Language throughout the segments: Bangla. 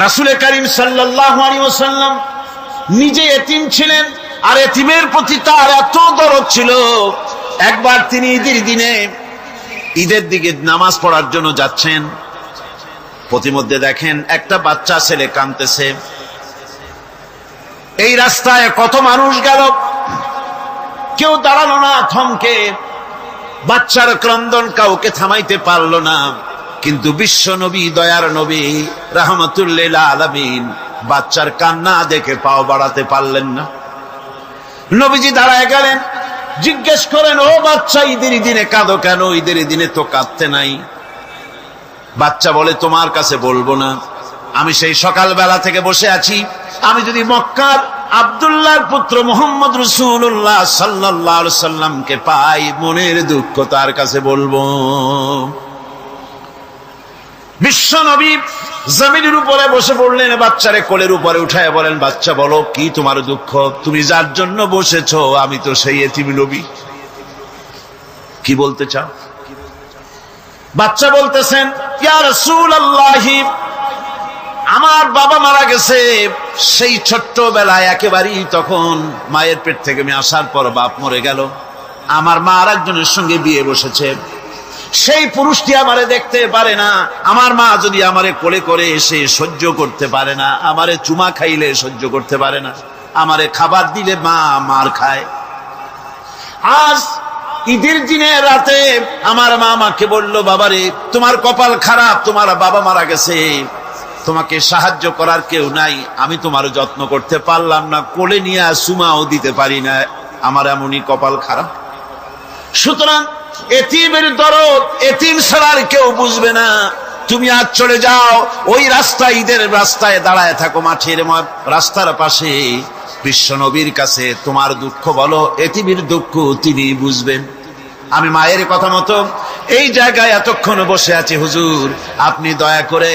রাসূল করিম সাল্লাল্লাহু আলাইহি ওয়াসাল্লাম নিজে এতিম ছিলেন, আর এতিমের প্রতি তার এত দরদ ছিল। একবার তিনি ঈদের দিকে নামাজ পড়ার জন্য যাচ্ছেন, প্রতিমধ্যে দেখেন একটা বাচ্চা ছেলে কাঁদতেছে। এই রাস্তায় কত মানুষ গেল, কেউ দাঁড়ালো না থমকে, বাচ্চার ক্রন্দন কাউকে থামাইতে পারলো না। কিন্তু বিশ্ব নবী, দয়ার নবী রাহমাতুল লিল আলামিন বাচ্চার কান্না দেখে পাও বাড়াতে পারলেন না। নবীজি দাঁড়ায় গেলেন, জিজ্ঞেস করেন, ও বাচ্চা, ঈদের দিনে কাঁদো কেন? ঈদের দিনে তো কাঁদতে নাই। বাচ্চা বলে, তোমার কাছে বলবো না, আমি সেই সকালবেলা থেকে বসে আছি, আমি যদি মক্কার আব্দুল্লাহর পুত্র মুহাম্মদ রাসূলুল্লাহ সাল্লাল্লাহু আলাইহি সাল্লামকে পাই, মনের দুঃখ তার কাছে বলবো। বিশ্ব নবী জমিনের উপরে বসে পড়লেন, বাচ্চারে কোলের উপরে উঠায় বলেন, বাচ্চা বলো কি তোমার দুঃখ? তুমি যার জন্য বসেছো আমি তো সেই এতিম নবী, কি বলতে চাও? বাচ্চা বলতেছেন, ইয়া রাসূলুল্লাহ, আমার বাবা মারা গেছে। সেই ছোট্টবেলায় একেবারেই তখন মায়ের পেট থেকে আমি আসার পর বাপ মরে গেল, আমার মা আর একজনের সঙ্গে বিয়ে বসেছে। সেই পুরুষটি আমারে দেখতে পারে না, আমার মা যদি আমারে কোলে করে এসে সহ্য করতে পারে না, আমারে চুমা খাইলে সহ্য করতে পারে না, আমারে খাবার দিলে মা মার খায়। আজ ঈদের দিনে রাতে আমার মা আমাকে বলল, বাবারে তোমার কপাল খারাপ, তোমার বাবা মারা গেছে, তোমাকে সাহায্য করার কেউ নাই, আমি তোমার যত্ন করতে পারলাম না, কোলে নিয়ে চুমাও দিতে পারি না, আমার এমনই কপাল খারাপ। সুতরাং এতিমের দরদ এতিম ছাড়া আর কেউ বুঝবে না। তুমি আজ চলে যাও, ওই রাস্তায়, ঈদের রাস্তায় দাঁড়ায় থাকো, মাঠের রাস্তার পাশে, বিশ্ব নবীর কাছে তোমার দুঃখ বলো, এতিমের দুঃখ তিনি বুঝবেন। আমি মায়ের কথা মতো এই জায়গায় এতক্ষণ বসে আছি, হুজুর আপনি দয়া করে,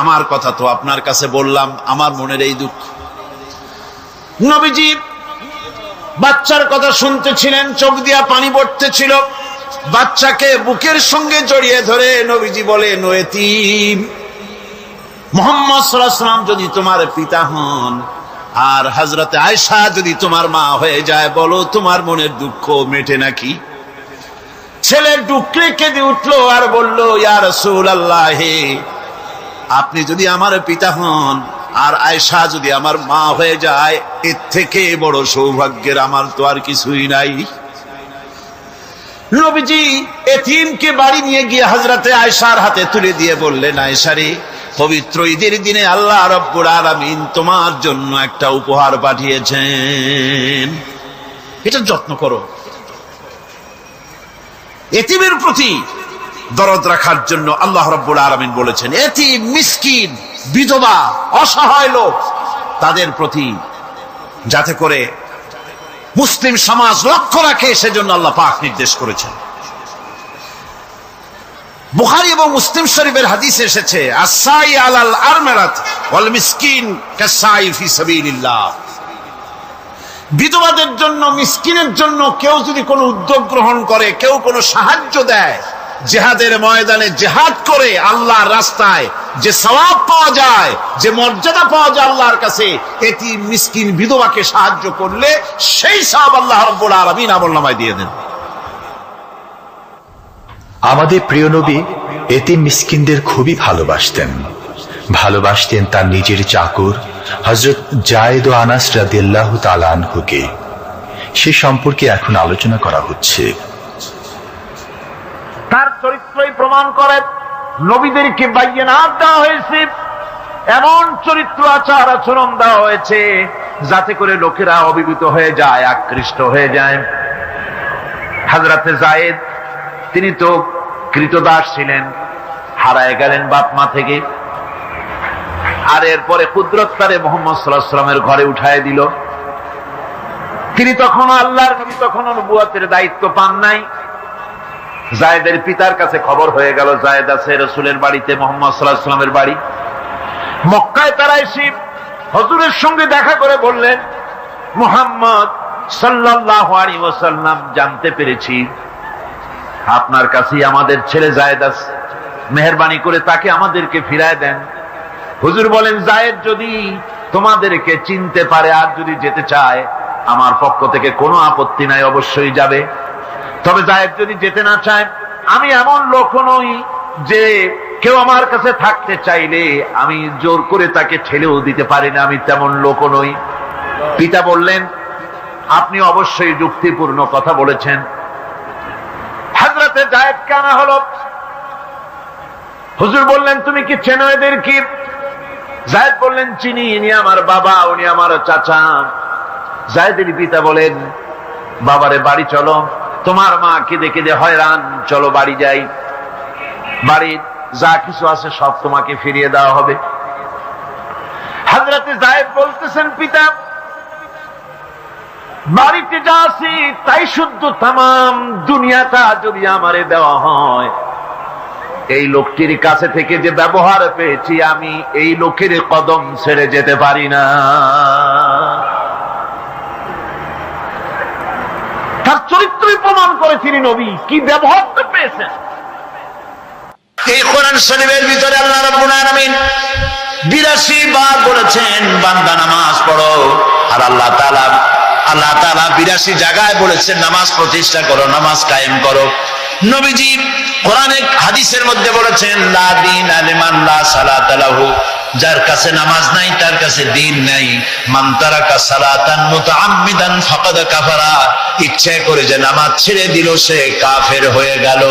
আমার কথা তো আপনার কাছে বললাম, আমার মনের এই দুঃখ। নবীজি বাচ্চার কথা শুনতেছিলেন, চোখ দিয়া পানি পড়তেছিল। বাচ্চাকে বুকের সঙ্গে জড়িয়ে ধরে নবীজি বলেন, ও এতিম, মুহাম্মদ সাল্লাল্লাহু আলাইহি ওয়াসাল্লাম যদি তোমার পিতা হন আর হযরতে আয়েশা যদি তোমার মা হয়ে যায়, বলো তোমার মনের দুঃখ মেটে নাকি? ছেলে ডুকরে কেঁদে উঠলো আর বলল, ইয়া রাসূলুল্লাহ, আপনি যদি আমার পিতা হন আর আয়েশা যদি আমার মা হয়ে যায়, এর থেকে বড় সৌভাগ্যের আমার তো আর কিছুই নাই। নবীজি এতিমকে বাড়ি নিয়ে গিয়ে হযরতে আয়েশার হাতে তুলে দিয়ে বললেন, আয়েশা রে, পবিত্র ঈদের দিনে আল্লাহ রাব্বুল আলামিন তোমার জন্য একটা উপহার পাঠিয়েছেন, এটা যত্ন করো। এতিমের প্রতি দরদ রাখার জন্য আল্লাহ রাব্বুল আলামিন বলেছেন, এতিম, মিসকিন, বিধবা, অসহায় লোক, তাদের প্রতি যাতে করে মুসলিম সমাজ লক্ষ্য রাখে, সেজন্য আল্লাহ পাক নির্দেশ করেছেন। বুখারী এবং মুসলিম শরীফের হাদিসে এসেছে, আস-সাই আলাল আরমালাত ওয়াল মিসকিন কাস-সাই ফি সাবিলিল্লাহ। বিধবাদের জন্য, মিসকিনের জন্য কেউ যদি কোনো উদ্যোগ গ্রহণ করে, কেউ কোনো সাহায্য দেয়, জিহাদের ময়দানে জিহাদ করে আল্লাহর রাস্তায় যে সওয়াব পাওয়া যায়, যে মর্যাদা পাওয়া যায় আল্লাহর কাছে, এতিম, মিসকিন, বিধবাকে সাহায্য করলে সেই সওয়াব আল্লাহ রাব্বুল আলামিন আমলনামায় দিয়ে দেন। আমাদের প্রিয় নবী এতিম মিসকিনদের খুবই ভালোবাসতেন তার নিজের চাকর হযরত যায়েদ ও আনাস রাদিয়াল্লাহু তাআলা আনহুকে। সে সম্পর্কে এখন আলোচনা করা হচ্ছে। তার চরিত্রই প্রমাণ করে, নবীদেরকে বাইয়ানাত দেওয়া হয়েছে, এমন চরিত্র আচার আচরণ দেওয়া হয়েছে যাতে করে লোকেরা অভিভূত হয়ে যায়, আকৃষ্ট হয়ে যায়। হযরতে যায়েদ, তিনি তো কৃতদাস ছিলেন, হারায় গেলেন বাপ মা থেকে, আর এরপরে কুদরত তারে মুহাম্মদ সাল্লাল্লাহু আলাইহি ওয়াসাল্লামের ঘরে উঠায় দিল। তিনি তখন আল্লাহর নবী, তখন নবুয়তের দায়িত্ব পান নাই। যায়েদের পিতার কাছে খবর হয়ে গেল, যায়েদ আছে রাসূলের বাড়িতে, মুহাম্মদ সাল্লাল্লাহু আলাইহি ওয়াসাল্লামের বাড়ি মক্কায়। তারা এসে হুজুরের সঙ্গে দেখা করে বললেন, মুহাম্মদ সাল্লাল্লাহু আলাইহি ওয়াসাল্লাম, জানতে পেরেছি আপনার কাছেই আমাদের ছেলে যায়েদ আছে, মেহেরবানি করে তাকে আমাদেরকে ফিরায় দেন। হুজুর বলেন, যায়েদ যদি তোমাদেরকে চিনতে পারে আর যদি যেতে চায়, আমার পক্ষ থেকে কোনো আপত্তি নাই, অবশ্যই যাবে। তবে যায়েদ যদি যেতে না চায়, আমি এমন লোক নই যে কেউ আমার কাছে থাকতে চাইলে আমি জোর করে তাকে ঠেলেও দিতে পারি না, আমি তেমন লোক নই। পিতা বললেন, আপনি অবশ্যই যুক্তিপূর্ণ কথা বলেছেন। হযরতে যায়েদকে আনা হলো। হুজুর বললেন, তুমি কি চেনো এদের? কি? যায়েদ বললেন, চিনি, ইনি আমার বাবা, উনি আমার চাচা। যায়েদের পিতা বলেন, বাবারে বাড়ি চলো, তোমার মা কেঁদে কেঁদে হয়রান, চলো বাড়ি যাই, বাড়ির যা কিছু আছে সব তোমাকে ফিরিয়ে দেওয়া হবে। হযরতে যায়েদ বলতেছেন, পিতা বাড়িতে যা আছি তাই শুদ্ধ, তামাম দুনিয়াটা যদি আমারে দেওয়া হয়, এই লোকটির কাছে থেকে যে ব্যবহার পেয়েছি, আমি এই লোকের কদম ছেড়ে যেতে পারি না। তার চরিত্রই প্রমাণ করে তিনি নবী, কি ব্যবহারটা পেয়েছেন। এই কোরআন শরীফের ভিতরে আল্লাহ রাব্বুল আলামিন 82 বার বলেছেন, বান্দা নামাজ পড়ো। আর আল্লাহ তাআলা 82 জায়গায় বলেছেন, নামাজ প্রতিষ্ঠা করো, নামাজ কায়েম করো। নবীজি কোরআনে হাদিসের মধ্যে বলেছেন, লা দীনা লিমান লা সালাতা লাহু, যার কাছে নামাজ নাই তার কাছে দ্বীন নাই। মান তারাকা সালাতান মুতাআম্মিদান ফাকাদ কাফারা, ইচ্ছা করে যে নামাজ ছেড়ে দিল সে কাফের হয়ে গেল।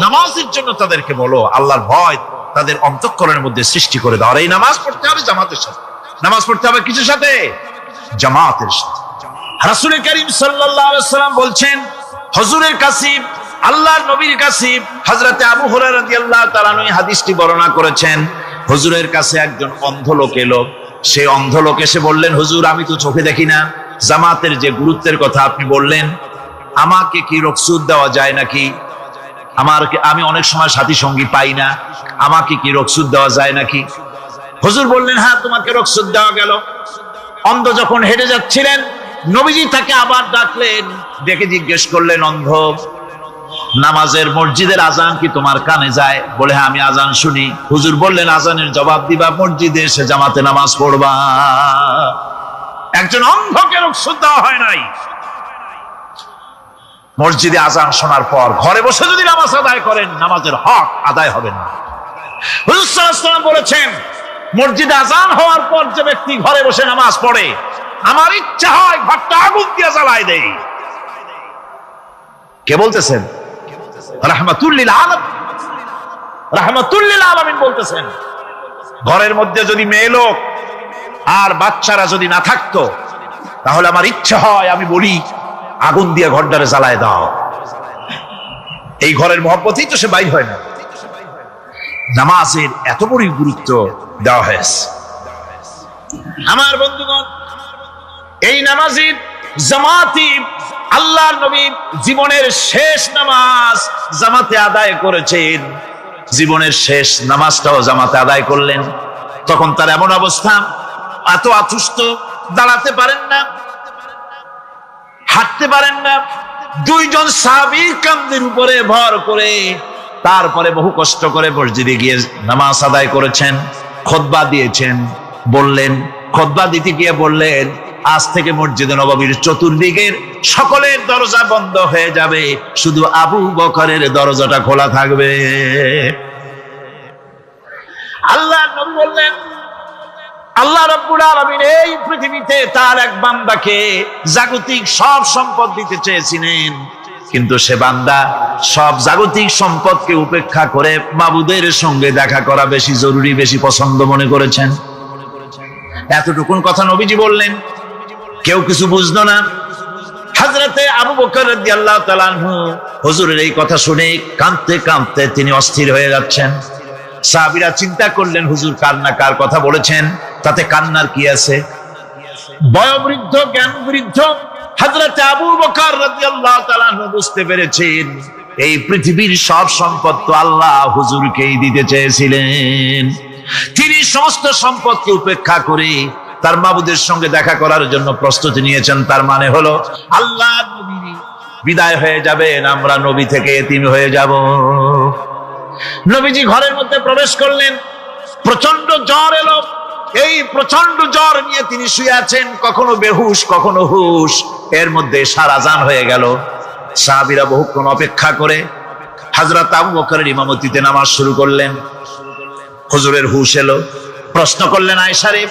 নামাজের জন্য তাদেরকে বলো, আল্লাহর ভয় তাদের অন্তঃকরণের মধ্যে সৃষ্টি করে দাও। আর এই নামাজ পড়তে হবে জামাতের সাথে। নামাজ পড়তে হবে কিসের সাথে? জামাতের সাথে। রাসূল করিম সাল্লাল্লাহু আলাইহি ওয়াসাল্লাম বলছেন, হুজুরের কাছে, আল্লাহর নবীর কাছে, হযরতে আবু হুরায়রা রাদিয়াল্লাহু তাআলা আনহু হাদিসটি বর্ণনা করেছেন। হুজুরের কাছে একজন অন্ধ লোক এলো। সেই অন্ধ লোক এসে বললেন, হুজুর আমি তো চোখে দেখি না, জামাতের যে গুরুত্বের কথা আপনি বললেন, আমাকে কি রুখসত দেওয়া যায় নাকি? আমি অনেক সময় সাথী সঙ্গী পাই না, আমাকে কি রুখসত দেওয়া যায় নাকি? হুজুর বললেন, হ্যাঁ তোমাকে রুখসত দেওয়া গেল। অন্ধ যখন হেঁটে যাচ্ছিলেন, নবীজি তাকে আবার ডাকলেন, ডেকে জিজ্ঞেস করলেন, অন্ধ, নামাজের মসজিদের আজান কি তোমার কানে যায়? বলে, হ্যাঁ আমি আজান শুনি। হুজুর বললেন, আজানের জবাব দিবা, মসজিদে এসে জামাতে নামাজ পড়বা। একজন অন্ধকে রুখসত দেওয়া হয় নাই। মসজিদে আজান শোনার পর ঘরে বসে যদি নামাজ আদায় করেন, নামাজের হক আদায় হবে না। হুজুর সাল্লাল্লাহু আলাইহি ওয়াসাল্লাম বলেছেন, মসজিদে আজান হওয়ার পর যে ব্যক্তি ঘরে বসে নামাজ পড়ে, আমার ইচ্ছা হয় ঘরটা আগুন দিয়ে জ্বালায় দেই। কে বলতেছেন? রাহমাতুল লিল আলামিন, রাহমাতুল লিল আলামিন বলতেছেন। ঘরের মধ্যে যদি মেয়ে লোক আর বাচ্চারা যদি না থাকতো, তাহলে আমার ইচ্ছা হয় আমি বলি, আগুন দিয়ে ঘরটারে জ্বালায় দাও। এই ঘরের মহব্বতেই তো সে বাইর হয় না। নামাজের এত বড় গুরুত্ব দেওয়া হয়েছে। আমার বন্ধুগণ, এই নামাজি জামাতি আল্লাহর নবী জীবনের শেষ নামাজ জামাতে আদায় করেছেন। জীবনের শেষ নামাজটাও জামাতে আদায় করলেন। তখন তার এমন অবস্থা, এত অসুস্থ, দাঁড়াতে পারেন না, হাঁটতে পারেন না। দুইজন সাহাবীর কাঁধের উপরে ভর করে তারপরে বহু কষ্ট করে মসজিদে গিয়ে নামাজ আদায় করেছেন, খুতবা দিয়েছেন। বললেন, খুতবা দিতে গিয়ে বললেন, আজ থেকে মসজিদে নববীর চতুর্দিকের সকলের দরজা বন্ধ হয়ে যাবে, শুধু আবু বকরের দরজাটা খোলা থাকবে। আল্লাহর নবী বললেন, আল্লাহ রাব্বুল আলামিন এই পৃথিবীতে তার এক বান্দাকে জাগতিক সব সম্পদ দিতে চেয়েছিলেন, কিন্তু সে বান্দা সব জাগতিক সম্পদকে উপেক্ষা করে মাবুদের সঙ্গে দেখা করা বেশি জরুরি, বেশি পছন্দ মনে করেছেন। এতটুকুন কথা নবীজি বললেন, কেউ কিছু বুঝলো না। হযরতে আবু বকর রাদিয়াল্লাহু তাআলা আনহু হুজুরের এই কথা শুনে কাঁদতে কাঁদতে তিনি অস্থির হয়ে যাচ্ছেন। সাহাবীরা চিন্তা করলেন, হুজুর কান্না কার কথা বলেছেন, তাতে কান্নার কি আছে? বয়োবৃদ্ধ, জ্ঞান বৃদ্ধ হযরতে আবু বকর রাদিয়াল্লাহু তাআলা আনহু বুঝতে পেরেছেন, এই পৃথিবীর সব সম্পদ তো আল্লাহ হুজুরকেই দিতে চেয়েছিলেন। তিনি সমস্ত সম্পদকে উপেক্ষা করে তার মাবুদের সঙ্গে দেখা করার জন্য প্রস্তুতি নিয়েছেন। তার মানে হলো আল্লাহ নবী বিদায় হয়ে যাবেন, আমরা নবী থেকে এতিম হয়ে যাব। নবীজি ঘরের মধ্যে প্রবেশ করলেন, প্রচন্ড জ্বর এলো। এই প্রচন্ড জ্বর নিয়ে তিনি শুয়ে আছেন, কখনো বেহুশ কখনো হুশ। এর মধ্যে সারাজান হয়ে গেল। সাহাবীরা বহুক্ষণ অপেক্ষা করে হযরত আবু বকরের ইমামতিতে নামাজ শুরু করলেন। হুজুরের হুশ এলো, প্রশ্ন করলেন, আয়েশা রে,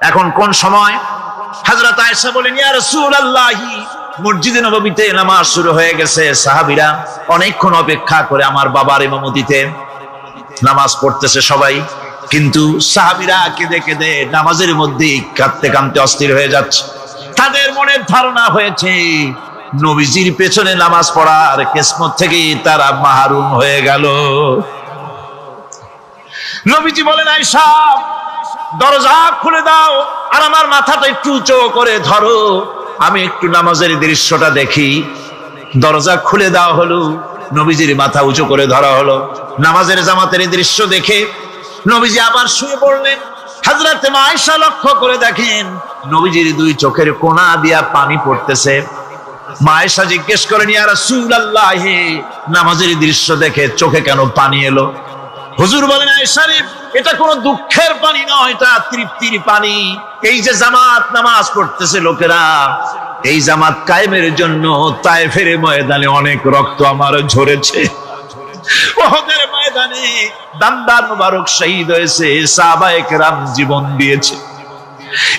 এখন কোন সময়? হযরত আয়েশা বলেন, ইয়া রাসূলুল্লাহ, মসজিদে নববীতে নামাজ শুরু হয়ে গেছে। সাহাবীরা অনেকক্ষণ অপেক্ষা করে আমার বাবার ইমামতিতে নামাজ পড়তেছে সবাই, কিন্তু সাহাবীরা কেঁদে কেঁদে নামাজের মধ্যে কাঁদতে কাঁদতে অস্থির হয়ে যাচ্ছে। তাদের মনের ধারণা হয়েছে নবীজির পেছনে নামাজ পড়ার কিসমত থেকে তারা মাহরুম হয়ে গেল। নবীজি বলেন, আয়েশা, দরজা খুলে দাও আর আমার মাথাটা একটু উঁচু করে ধরো, আমি একটু নামাজের দৃশ্যটা দেখি। দরজা খুলে দেওয়া হলো, নবীজির মাথা উঁচু করে ধরা হলো। নামাজের জামাতের দৃশ্য দেখে নবীজি আবার শুয়ে পড়লেন। হযরত আয়েশা লক্ষ্য করে দেখেন নবীজির দুই চোখের কোনা দিয়া পানি পড়তেছে। মা আয়েশা জিজ্ঞেস করেন, ইয়া রাসূলুল্লাহ, নামাজের দৃশ্য দেখে চোখে কেন পানি এলো? হুজুর বলেন, আয়েশা রে, এটা কোনো দুঃখের পানি নয়, এটা তৃপ্তির পানি। এই যে জামাত নামাজ পড়তেছে লোকেরা, এই জামাত কায়েমের জন্য তায়েফের ময়দানে অনেক রক্ত আমার ঝরেছে। উহুদের ময়দানে দান্দার মুবারক শহীদ হয়েছে, সাহাবায়ে কেরাম জীবন দিয়েছে।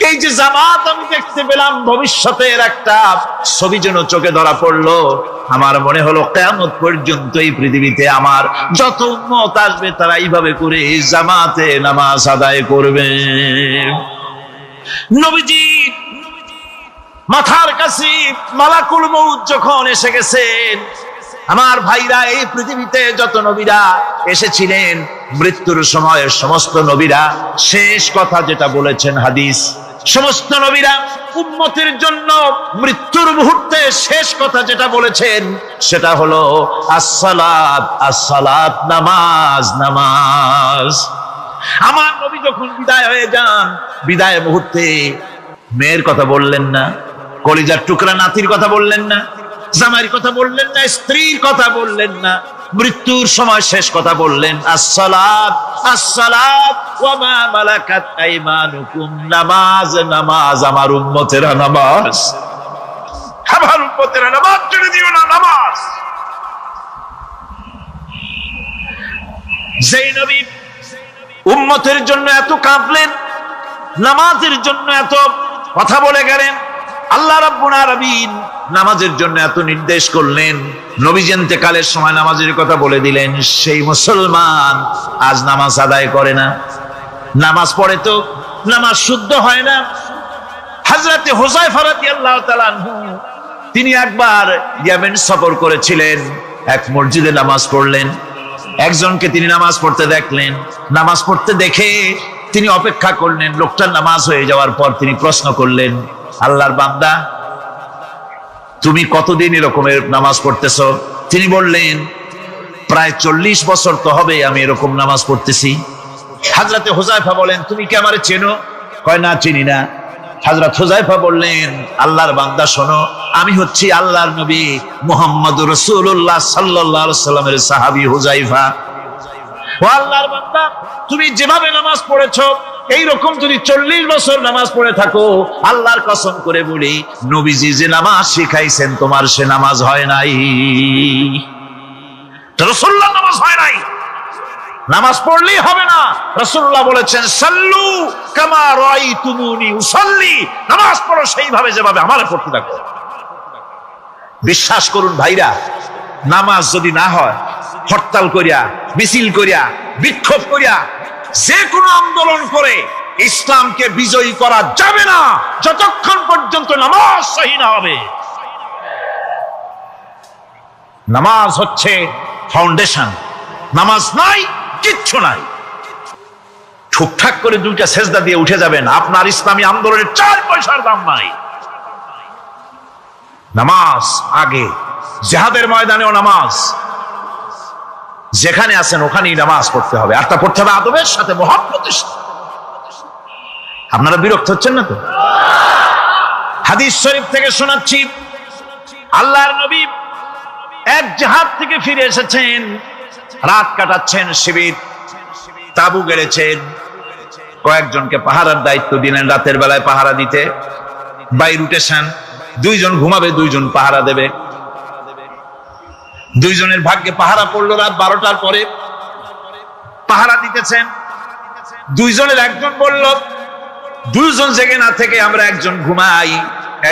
এই যে জামাত আমি দেখতে পেলাম, ভবিষ্যতের একটা ছবি যেন চোখে ধরা পড়লো। আমার মনে হলো কিয়ামত পর্যন্ত এই পৃথিবীতে আমার যত উম্মত আসবে তারা এইভাবে করে জামাতে নামাজ আদায় করবে। নবীজি মাথার কাছে মালাকুল মউত যখন এসে গেছেন, আমার ভাইরা, এই পৃথিবীতে যত নবীরা এসেছিলেন মৃত্যুর সময় সমস্ত নবীরা শেষ কথা যেটা বলেছেন, হাদিস, সমস্ত নবীরা উম্মতের জন্য মৃত্যুর মুহূর্তে শেষ কথা যেটা বলেছেন সেটা হলো আসসালাত, আসসালাত, নামাজ, নামাজ। আমার নবী যখন বিদায় হয়ে যান, বিদায় মুহূর্তে মেয়ের কথা বললেন না, কলিজার টুকরা নাতির কথা বললেন না, জামাইয়ের কথা বললেন না, স্ত্রীর কথা বললেন না, মৃত্যুর সময় শেষ কথা বললেন আসসালাত, আসসালাত ওয়া মা মালাকাত আইমানুকুম, নামাজ, নামাজ, আমার উম্মতেরা নামাজ, আমার উম্মতেরা নামাজ ছেড়ে দিও না, নামাজ। যেই নবী উম্মতের জন্য এত কাঁদলেন, নামাজের জন্য এত কথা বলে গেলেন, আল্লাহ রাব্বুল আলামিন নামাজের জন্য এত নির্দেশ করলেন, নবীজি ইন্তেকালের সময় নামাজের কথা বলে দিলেন, সেই মুসলমান আজ নামাজ আদায় করে না, নামাজ পড়ে তো নামাজ শুদ্ধ হয় না। হযরতে হুযায়ফা রাদিয়াল্লাহু তাআলা আনহু, তিনি একবার ইয়েমেন সফর করেছিলেন, এক মসজিদে নামাজ পড়লেন। একজনকে তিনি নামাজ পড়তে দেখলেন, নামাজ পড়তে দেখে তিনি অপেক্ষা করলেন। লোকটার নামাজ হয়ে যাওয়ার পর তিনি প্রশ্ন করলেন, আল্লাহর বান্দা, তুমি কতদিন এরকমের নামাজ পড়তেছো? তিনি বললেন, প্রায় 40 বছর তো হবে আমি এরকম নামাজ পড়তেছি। হযরতে হুযায়ফা বলেন, তুমি কি আমারে চেনো? কয়, না, চিনি না। হযরত হুযায়ফা বললেন, আল্লাহর বান্দা শোনো, আমি হচ্ছি আল্লাহর নবী মুহাম্মদুর রাসূলুল্লাহ সাল্লাল্লাহু আলাইহি ওয়াসাল্লামের সাহাবী হুযায়ফা। ও আল্লাহর বান্দা, তুমি যেভাবে নামাজ পড়েছো এইরকম যদি 40 বছর নামাজ পড়ে থাকো, আল্লাহর কসম করে বলি, নবীজি যে নামাজ শিখাইছেন তোমার সে নামাজ হয় নাই, রাসূলুল্লাহ নামাজ হয় নাই। নামাজ পড়লেই হবে না, রাসূলুল্লাহ বলেছেন, সাল্লু কামা রাআইতুমুনি উসাল্লি, নামাজ পড়ো সেইভাবে যেভাবে আমারে পড়তে দেখো। বিশ্বাস করুন ভাইরা, নামাজ যদি না হয়, হরতাল করিয়া, মিছিল করিয়া, বিক্ষোভ করিয়া, যে কোনো আন্দোলন করে ইসলামকে বিজয়ী করা যাবে না যতক্ষণ পর্যন্ত নামাজ সহি না হবে। নামাজ হচ্ছে ফাউন্ডেশন, নামাজ নাই কিচ্ছু নাই। ঠুকঠাক করে দুইটা সেজদা দিয়ে উঠে যাবেন, আপনার ইসলামী আন্দোলনের 4 পয়সার দাম নাই। নামাজ আগে, জিহাদের ময়দানেও নামাজ, যেখানে আছেন ওখানেই নামাজ পড়তে হবে, আর তা পড়তে হবে আদবের সাথে, মুহাব্বতের সাথে। আপনারা বিরক্ত হচ্ছেন না তো? হাদিস শরীফ থেকে শোনাচ্ছি, আল্লাহর নবী এক জিহাদ থেকে ফিরে এসেছেন, রাত কাটাচ্ছেন, শিবির তাবু গেড়েছেন। কয়েকজনকে পাহারার দায়িত্ব দিলেন, রাতের বেলায় পাহারা দিতে। বাই রুটেশন, 2 জন ঘুমাবে, 2 জন পাহারা দেবে। 2 জনের ভাগ্যে পাহারা পড়লো রাত 12টার পরে। পাহারা দিতেছেন, 2 জনের একজন বলল 2 জন জেগে না থেকে আমরা একজন ঘুমাই,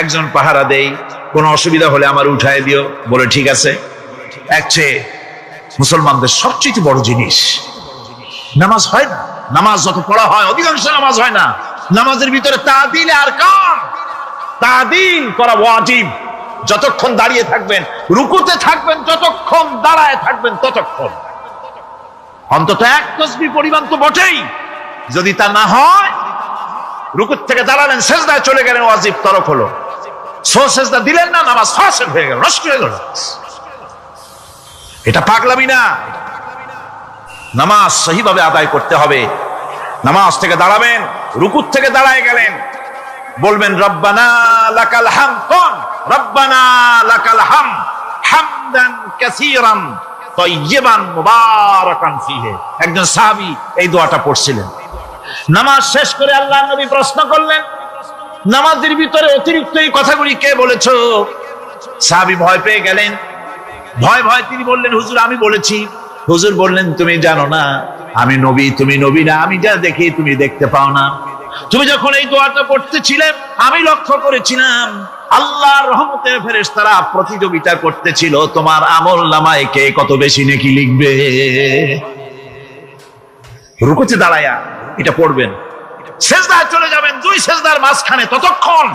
একজন পাহারা দেই, কোনো অসুবিধা হলে আমার উঠায় দিও। বলে ঠিক আছে। একচেয়ে মুসলমানদের সবচেয়ে বড় জিনিস নামাজ হয় না। নামাজ যত পড়া হয়, অধিকাংশ নামাজ হয় না। নামাজের ভিতরে তাদিল আর কাম, তাদিল করা ওয়াজিব। যতক্ষণ দাঁড়িয়ে থাকবেন, রুকুতে থাকবেন, যতক্ষণ দাঁড়ায় থাকবেন ততক্ষণ অন্তত 1 তাসবিহ পরিমাণ তো বটেই। যদি তা না হয়, রুকুত থেকে দাঁড়ালেন, সেজদায় চলে গেলেন, ওয়াজিব তরক হলো। সেজদা দিলেন না, নামাজ ফাসিদ হয়ে গেল, নষ্ট হয়ে গেল। এটা পাগলামি না। নামাজ সহিভাবে আদায় করতে হবে। নামাজ থেকে দাঁড়াবেন, রুকুত থেকে দাঁড়ায় গেলেন, বলবেন রব্বানা লাকাল হামদ, কোন রব্বানা লাকাল হামদ হামদান কাসীরান তাইয়্যিবান মুবারাকান ফীহি। একজন সাহাবী এই দোয়াটা পড়ছিলেন। নামাজ শেষ করে আল্লাহর নবী প্রশ্ন করলেন, নামাজের ভিতরে অতিরিক্ত এই কথাগুলি কে বলেছো? সাহাবী ভয় পেয়ে গেলেন। ভয় ভয় তিনি বললেন, হুজুর আমি বলেছি। হুজুর বললেন, তুমি জানো না আমি নবী, তুমি নবী না। আমি যা দেখি তুমি দেখতে পাও না। তুমি যখন এই দোয়াটা পড়তেছিলে, আমি লক্ষ্য করেছিলাম আল্লাহর রহমতের ফেরেশতারা প্রতিযোগিতা করতেছিল তোমার আমল নামায় কে কত বেশি নেকি লিখবে। রুকুতে দাঁড়ায়া এটা পড়বেন। সেজদায় চলে যাবেন, 2 সেজদার মাঝখানে ততক্ষণ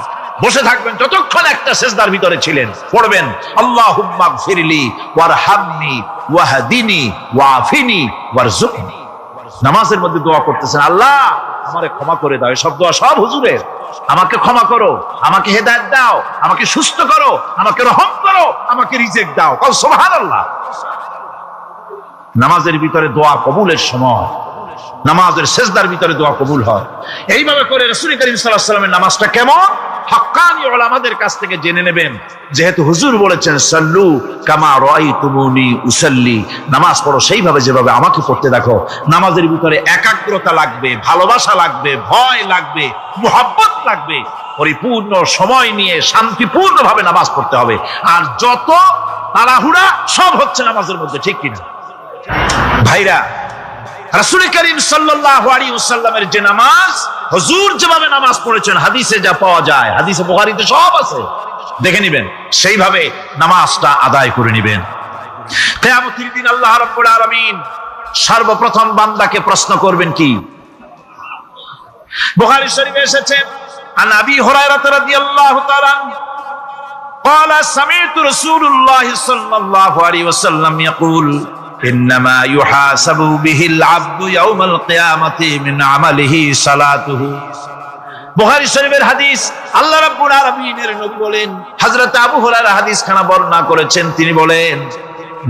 বসে থাকবেন যতক্ষণ একটা সেজদার ভিতরে ছিলেন। পড়বেন আল্লাহুম্মা গফিরলি ওয়ারহামনি ওয়াহদিনি ওয়াআফিনি ওয়ারযুকনি। নামাজের মধ্যে দোয়া করতেছেন, আল্লাহ আমারে ক্ষমা করে দাও। এসব দোয়া সব হুজুরের। আমাকে ক্ষমা করো, আমাকে হেদায়েত দাও, আমাকে সুস্থ করো, আমাকে রহম করো, আমাকে রিজিক দাও। কও সুবহানাল্লাহ। নামাজের ভিতরে দোয়া কবুলের সময়, নামাজের সেজদার ভিতরে দোয়া কবুল হয়। এইভাবে করে রাসূল করিম সাল্লাল্লাহু আলাইহি ওয়াসাল্লামের নামাজটা কেমন হক্কানি উলামাদের কাছ থেকে জেনে নেবেন। যেহেতু হুজুর বলেছেন সাল্লু কামা রাআইতুমুনি উসাল্লি, নামাজ পড়ো সেইভাবে যেভাবে আমাকে পড়তে দেখো। নামাজের ভিতরে একাগ্রতা লাগবে, ভালোবাসা লাগবে, ভয় লাগবে, মুহাব্বত লাগবে। পরিপূর্ণ সময় নিয়ে শান্তিপূর্ণভাবে নামাজ পড়তে হবে। আর যত তাড়াহুড়া সব হচ্ছে নামাজের মধ্যে, ঠিক কিনা ভাইরা? রাসূল করিম সাল্লাল্লাহু আলাইহি ওয়াসাল্লামের যে নামাজ, হুজুর যেভাবে নামাজ পড়েছেন, হাদিসে যা পাওয়া যায়, হাদিসে বুখারীতে সব আছে, দেখে নেবেন, সেইভাবে নামাজটা আদায় করে নেবেন। কিয়ামতের দিন আল্লাহ রাব্বুল আলামিন সর্বপ্রথম বান্দাকে প্রশ্ন করবেন কি? বুখারী শরীফে এসেছে, আন আবি হুরায়রা রাদিয়াল্লাহু তাআলা قال سمعت رسول الله صلى الله عليه وسلم يقول إنما يحاسب به العبد يوم القيامة من عمله صلاته। বুখারী শরীফের হাদিস। আল্লাহ রাব্বুল আলামিনের নবী বলেন, হযরত আবু হুরায়রা হাদিস খানা বর্ণনা করেছেন, তিনি বলেন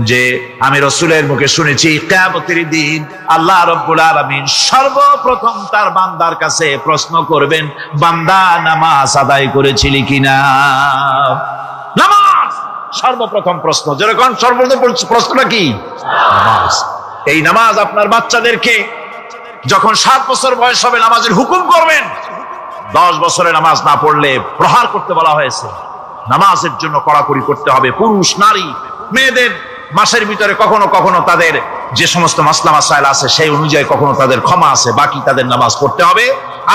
যে আমি রাসূলের মুখে শুনেছি কিয়ামতের দিন আল্লাহ রাব্বুল আলামিন সর্বপ্রথম তার বান্দার কাছে প্রশ্ন করবেন, বান্দা নামাজ আদায় করেছিলি কিনা? নামাজ সর্বপ্রথম প্রশ্ন। যেরকম সর্বপ্রথম প্রশ্নটা কি? নামাজ। এই নামাজ আপনার বাচ্চাদেরকে যখন 7 বছর বয়স হবে নামাজের হুকুম করবেন। 10 বছরে নামাজ না পড়লে প্রহার করতে বলা হয়েছে। নামাজের জন্য কড়াকড়ি করতে হবে। পুরুষ নারী মেয়েদের মাসের ভিতরে কখনো কখনো তাদের যে সমস্ত মাসলা মাসাইল আছে সেই অনুযায়ী কখনো তাদের ক্ষমা আছে, বাকি তাদের নামাজ পড়তে হবে।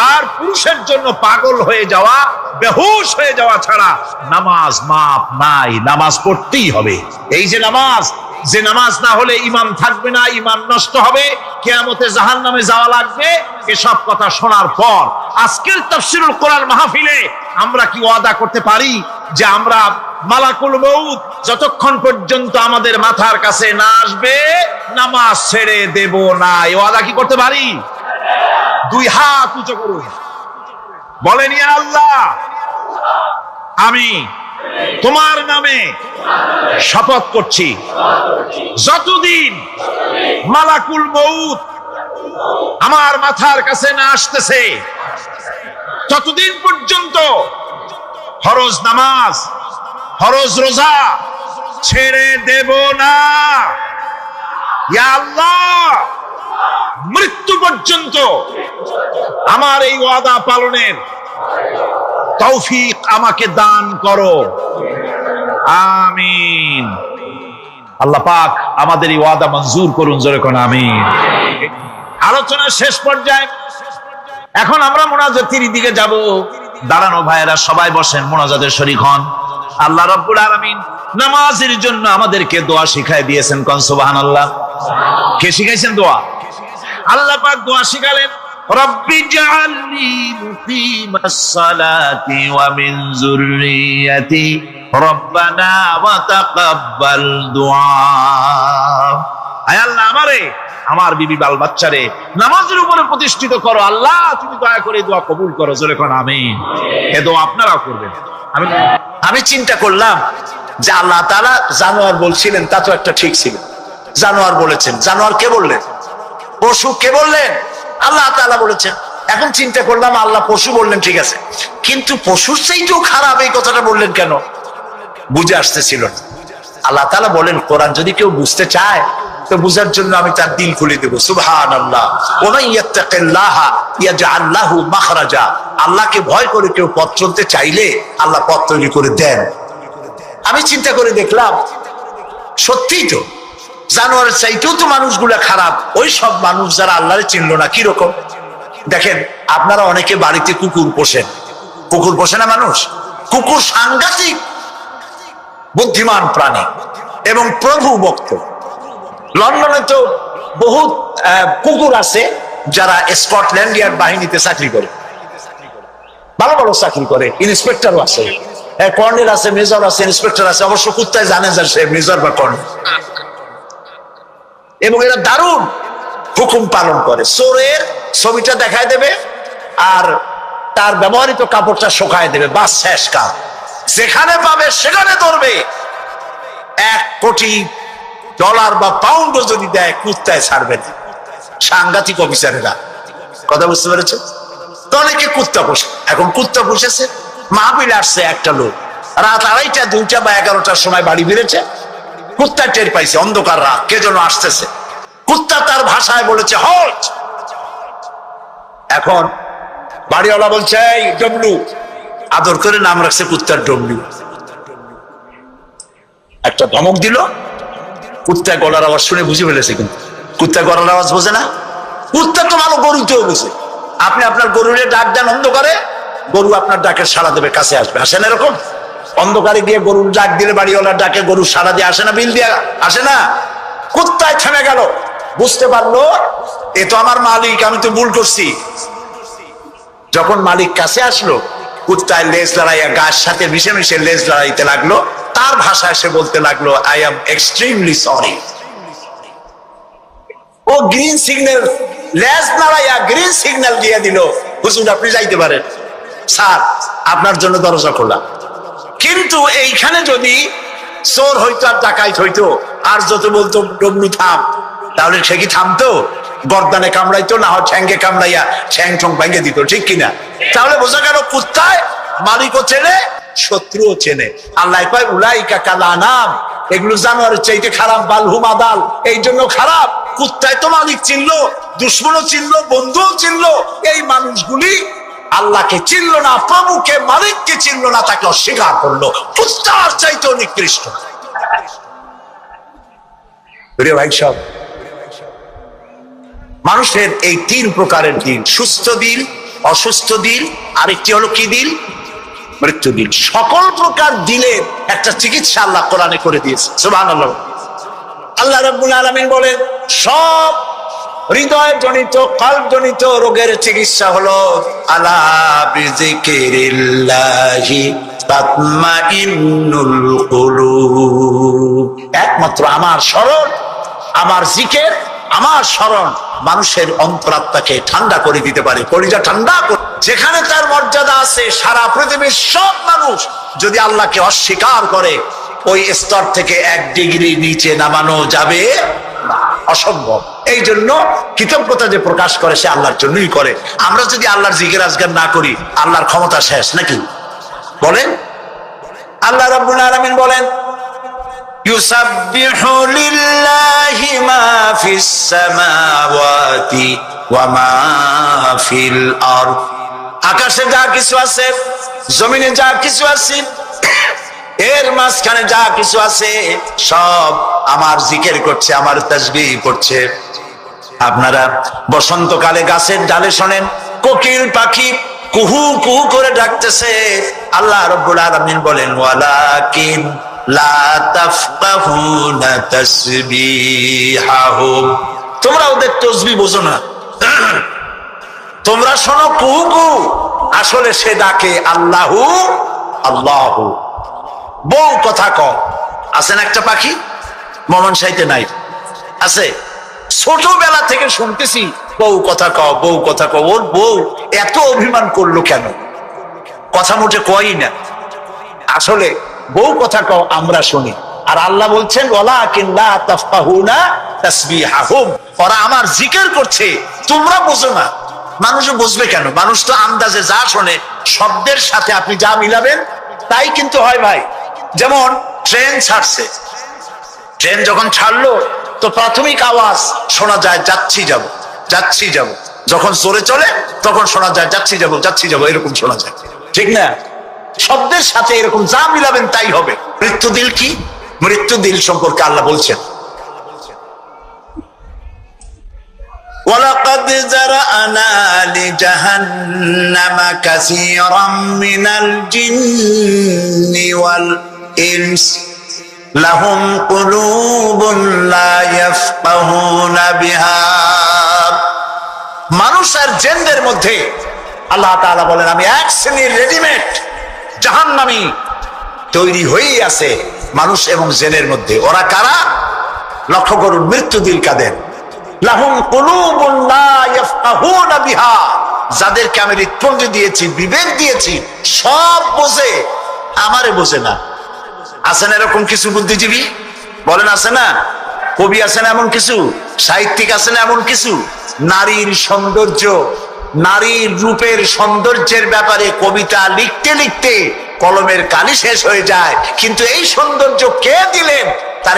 আর পুরুষের জন্য পাগল হয়ে যাওয়া, বেহুশ হয়ে যাওয়া ছাড়া নামাজ মাপ নাই, নামাজ পড়তেই হবে। এই যে নামাজ, যে নামাজ না হলে ঈমান থাকবে না, ঈমান নষ্ট হবে, কিয়ামতে জাহান্নামে যাওয়া লাগবে। এসব কথা শোনার পর আজকের তাফসীরুল কোরআন মাহফিলে আমরা কি ওয়াদা করতে পারি যে আমরা মালাকুল মউত যতক্ষণ পর্যন্ত আমাদের মাথার কাছে না আসবে নামাজ ছেড়ে দেব না? এই ওয়াদা কি করতে পারি? 2 হাত উঁচু করুন, বলেন ইয়া আল্লাহ, আমি তোমার নামে শপথ করছি, যতদিন মালাকুল মউত আমার মাথার কাছে না আসতেছে ততদিন পর্যন্ত ফরজ নামাজ, ফরজ রোজা ছেড়ে দেব না। ইয়া আল্লাহ, মৃত্যু পর্যন্ত ওয়াদা পালনের তৌফিক আমাকে দান করো, আমিন। আল্লাহ পাক আমাদের এই ওয়াদা মঞ্জুর করুন, জোরে কোন আমিন। আলোচনার শেষ পর্যায়ে এখন আমরা মুনাজাতের দিকে যাব। দাঁড়ানো ভাইয়েরা সবাই বসেন, মুনাজাতের শরীক হন। আল্লাহ রাব্বুল আলামিন নামাজের জন্য আমাদেরকে দোয়া শিখাই দিয়েছেন, কোন সুবহানাল্লাহ। কে শিখাইছেন দোয়া? আল্লাহ পাক দোয়া শিখালেন, রব্বি জাআলনি মুকিমাস সালাতি ওয়া মিন যুররিয়াতি রব্বানা ওয়া তাকাব্বাল দুআ। আয় আল্লাহ, আমারে আমার বিবি বাল বাচ্চারে নামাজের উপরে প্রতিষ্ঠিত করো। আল্লাহ তুমি দয়া করে দোয়া কবুল করো, জোরে কোন আমিন। এ দোয়া আপনারা করবেন। আমি চিন্তা করলাম যে আল্লাহ তাআলা জানোয়ার বলছিলেন, তা তো একটা ঠিক ছিল। জানোয়ার বলেছেন, জানোয়ার কে বললেন? পশু কে বললেন? আল্লাহ তাআলা বলেছেন। এখন চিন্তা করলাম আল্লাহ পশু বললেন, ঠিক আছে, কিন্তু পশুর চাইতেও খারাপ এই কথাটা বললেন কেন? বুঝে আসতেছিল না। আল্লাহ তাআলা বলেন, কোরআন যদি কেউ বুঝতে চায় তো বুঝার জন্য আমি তার দিল খুলে দেবো। সুবহানাল্লাহ। ওয়া মান ইয়াত্তাকিল্লাহা ইয়াজআল লাহু মাখরাজা। আল্লাহকে ভয় করে কেউ পথ চলতে চাইলে আল্লাহ পথ তৈরি করে দেন। আমি চিন্তা করে দেখলাম সত্যিই তো জানোয়ারের চাইতেও তো মানুষগুলা খারাপ। ওই সব মানুষ যারা আল্লাহরে চিনল না। কি রকম দেখেন, আপনারা অনেকে বাড়িতে কুকুর পোষেন। কুকুর পোষে না মানুষ? কুকুর সাংঘাতিক বুদ্ধিমান প্রাণী এবং প্রভু ভক্ত। লন্ডনে তো বহুত কুকুর আছে যারা স্কটল্যান্ড ইয়ার্ড বাহিনীতে চাকরি করে, ভালো ভালো চাকরি করে। ইন্সপেক্টরও আছে, কর্নেল আছে, মেজর আছে, ইন্সপেক্টর আছে। অবশ্য কুত্তায় জানে যে সে মেজর বা কর্নেল। এবং এরা দারুণ হুকুম পালন করে। চোরের ছবিটা দেখায় দেবে আর তার ব্যবহৃত কাপড়টা শুকায় দেবে, বাস শেষ কাজ। যেখানে পাবে সেখানে ধরবে। $1 কোটি বা পাউন্ডও যদি দেয় কুত্তায় ছাড়বে না। সাংঘাতিক অফিসারেরা। কথা বুঝতে পেরেছে? তো অনেকে কুত্তা পোষে। এখন কুত্তা পুষেছে, মাহফিলে আসছে একটা লোক, রাত 2:30, 2টা বা 11টার সময় বাড়ি ফিরেছে। কুত্তা টের পাইছে, অন্ধকার রাত, কে যেন আসতেছে। কুত্তা তার ভাষায় বলেছে হল্ট। এখন বাড়িওয়ালা বলছে এই ডবলু, আদর করে নাম রাখছে কুত্তার ডবলু। একটা ধমক দিল, কুত্তা গলার আওয়াজ শুনে বুঝে ফেলেছে। কিন্তু কুত্তা গলার আওয়াজ বোঝে না। কুত্তা তো ভালো গরুতেও বোঝে। আপনি আপনার গরুরে ডাক দেন অন্ধকারে, গরু আপনার ডাকের সাড়া দেবে, কাছে আসবে। আসেন এরকম? অন্ধকারে গিয়ে গরুর ডাক দিলে বাড়িওয়ালার ডাকে গরু সাড়া দিয়ে আসে না? বিল দিয়ে আসে না? কুত্তায় থেমে গেল, বুঝতে পারলো এ তো আমার মালিক, আমি তো ভুল করছি। যখন মালিক কাছে আসলো, কুত্তায় লেজ লড়াইয়া গাছ সাথে মিশে মিশে লেজ লড়াইতে লাগলো। তার ভাষায় সে বলতে লাগলো, আই এম এক্সট্রিমলি সরি। ও গ্রিন সিগন্যাল, লেজ নাড়াইয়া গ্রিন সিগন্যাল দিয়ে দিল, হুজুর আপনি যাইতে পারেন, স্যার আপনার জন্য দরজা খোলা। কিন্তু এইখানে যদি চোর হইতো আর ডাকাইত হইতো আর যত বলতো ডবলু থাম, তাহলে সে কি থামতো? গর্দানে কামড়াইতো, না হয় ঠ্যাঙ্গে কামড়াইয়া ঠ্যাং ঠং ভেঙে দিত, ঠিক কিনা? তাহলে বোঝা গেল কুত্তায় মালিকও চেনে, শত্রুও চেনে। আল্লাহ কয় উলাইকা কাল আনাম, এগুলো জানোয়ারের চাইতে খারাপ, বালহুম আদাল, এই জন্য খারাপ। কুত্তায় তো মালিক চিনলো, দুশ্মনও চিনলো, বন্ধুও চিনলো। এই মানুষগুলি আল্লাহকে চিনল না, প্রভুকে মালিককে চিনল না, তাকে অস্বীকার করলো। কুত্তার চাইতেও নিকৃষ্ট। প্রিয় ভাই সব, মানুষের এই 3 প্রকারের দিল, সুস্থ দিল, অসুস্থ দিল, আরেকটি হলো কি দিল? মৃত্যু দিল। সকল প্রকার দিলের একটা চিকিৎসা আল্লাহ কোরআনে করে দিয়েছে। সুবহানাল্লাহ। আল্লাহ রাব্বুল আলামিন বলেন, সব হৃদয় জনিত, কলব জনিত রোগের চিকিৎসা হলো আলা বিযিকিরিল্লাহি তাতমাইন্নুল কুলুব। একমাত্র আমার স্মরণ, আমার জিকির, আমার স্মরণ মানুষের অন্তরাত্মাকে ঠান্ডা করে দিতে পারে, কলিজা ঠান্ডা করে। যেখানে তার মর্যাদা আছে, সারা পৃথিবীর সব মানুষ যদি আল্লাহকে অস্বীকার করে, ওই স্তর থেকে 1 ডিগ্রি নিচে নামানো যাবে না, অসম্ভব। এই জন্য কৃতজ্ঞতা যে প্রকাশ করে সে আল্লাহর জন্যই করে। আমরা যদি আল্লাহর জিকির আজগার না করি, আল্লাহর ক্ষমতা শেষ নাকি? বলেন। আল্লাহ রাব্বুল আলামিন বলেন, ইউসাব্বিহু লিল্লাহি মা ফিস সামাওয়াতি ওয়া মা ফিল আরদ আকাশে যা কিছু আছে, জমিনে যা কিছু আছে, এর মাঝখানে যা কিছু আছে সব আমার জিকির করছে, আমার তাসবিহ করছে। আপনারা বসন্তকালে গাছের ডালে শোনেন কোকিল পাখি কুহু কুহু করে ডাকতেছে। আল্লাহ রাব্বুল আলামিন বলেন ওয়ালাকিন লা তাফকাহুনা তাসবিহাহুম, তোমরা ওদের তাসবিহ বোঝো না, তোমরা শোনো কুহু কুহু, আসলে সে ডাকে আল্লাহু আল্লাহু। বউ কথা কও, আছেন একটা পাখি মমন সাইতে নাই, আছে, ছোটবেলা থেকে শুনতেছি বউ কথা কও, বউ কথা কও। ওর বউ এত অভিমান করলো কেন? কথা মোটে কয়ই না। আসলে বউ কথা কও আমরা শুনি, আর আল্লাহ বলছেন ওয়ালাকিন লা তাফকাহুনা তাসবিহাহুম, ওরা আমার জিকির করছে, তোমরা বুঝো না। মানুষ বুঝবে কেন? মানুষ তো আন্দাজে যা শোনে শব্দের সাথে আপনি যা মিলাবেন তাই কিন্তু হয় ভাই। যেমন ট্রেন ছাড়ছে, ট্রেন যখন ছাড়লো তো প্রাথমিক আওয়াজ শোনা যায় যাচ্ছি যাব, যাচ্ছি যাব। যখন জোরে চলে তখন শোনা যায় যাচ্ছি যাব, যাচ্ছি যাব, এরকম শোনা যায়, ঠিক না? শব্দের সাথে এরকম যা মিলাবেন তাই হবে। মৃত্যু দিল কি? মৃত্যু দিল সম্পর্কে আল্লাহ বলছেন ওয়ালাকাদ যারানা লিজাহান্নামা কাসীরাম মিনাল জিন্নি ওয়াল ইনস লাহুম কুলুবুন লা ইয়াফকাহুনা বিহা। মানুষ আর জিনদের মধ্যে আল্লাহ তাআলা বলেন আমি এক শ্রেণীর রেডিমেড জাহান্নামী তৈরি হয়েই আছে মানুষ এবং জিনের মধ্যে। ওরা কারা? লক্ষ্য করুন, মৃত্যু দিল কাদের? লাহুম কুলুবুন লা ইয়াফকাহুনা বিহা, যাদেরকে আমি হৃৎপিণ্ড দিয়েছি, বিবেক দিয়েছি, সব বোঝে, আমারে বোঝে না। আছেন এরকম কিছু বুদ্ধিজীবী? বলেন আছে না? কবি আছেন এমন কিছু, সাহিত্যিক আছেন এমন কিছু। নারীর সৌন্দর্য, নারীর রূপের সৌন্দর্যের ব্যাপারে কবিতা লিখতে লিখতে কলমের কালি শেষ হয়ে যায়, কিন্তু এই সৌন্দর্য কে দিলেন তার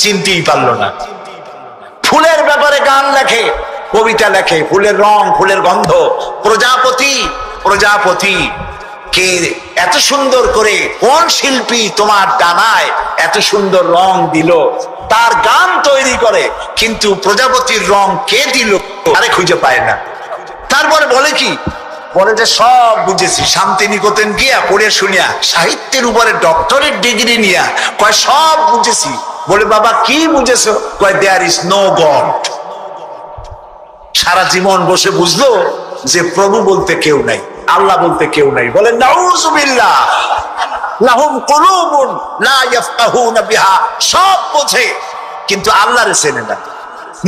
চিনতেই পারলো না। ফুলের ব্যাপারে গান লেখে, কবিতা লেখে, ফুলের রং, ফুলের গন্ধ। প্রজাপতি, প্রজাপতি কে এত সুন্দর করে, কোন শিল্পী তোমার ডানায় এত সুন্দর রং দিল, তার গান তৈরি করে, কিন্তু প্রজাপতির রং কে দিল আরে খুঁজে পায় না। তারপরে বলে কি? বলে যে সব বুঝেছি, শান্তিনিকেতন গিয়া পড়ে শুনিয়া সাহিত্যের উপরে ডক্টরেট ডিগ্রি নিয়া কয় সব বুঝেছি। বলে বাবা কি বুঝেছো? কয় দেয়ার ইজ নো গড। সারা জীবন বসে বুঝলো যে প্রভু বলতে কেউ নাই, আল্লাহ বলতে কেউ নাই। বলে নাউযুবিল্লাহ, লাহুম কুলুবুন লা ইয়াফকাহুনা বিহা, সব বোঝে কিন্তু আল্লাহরে চেনে না।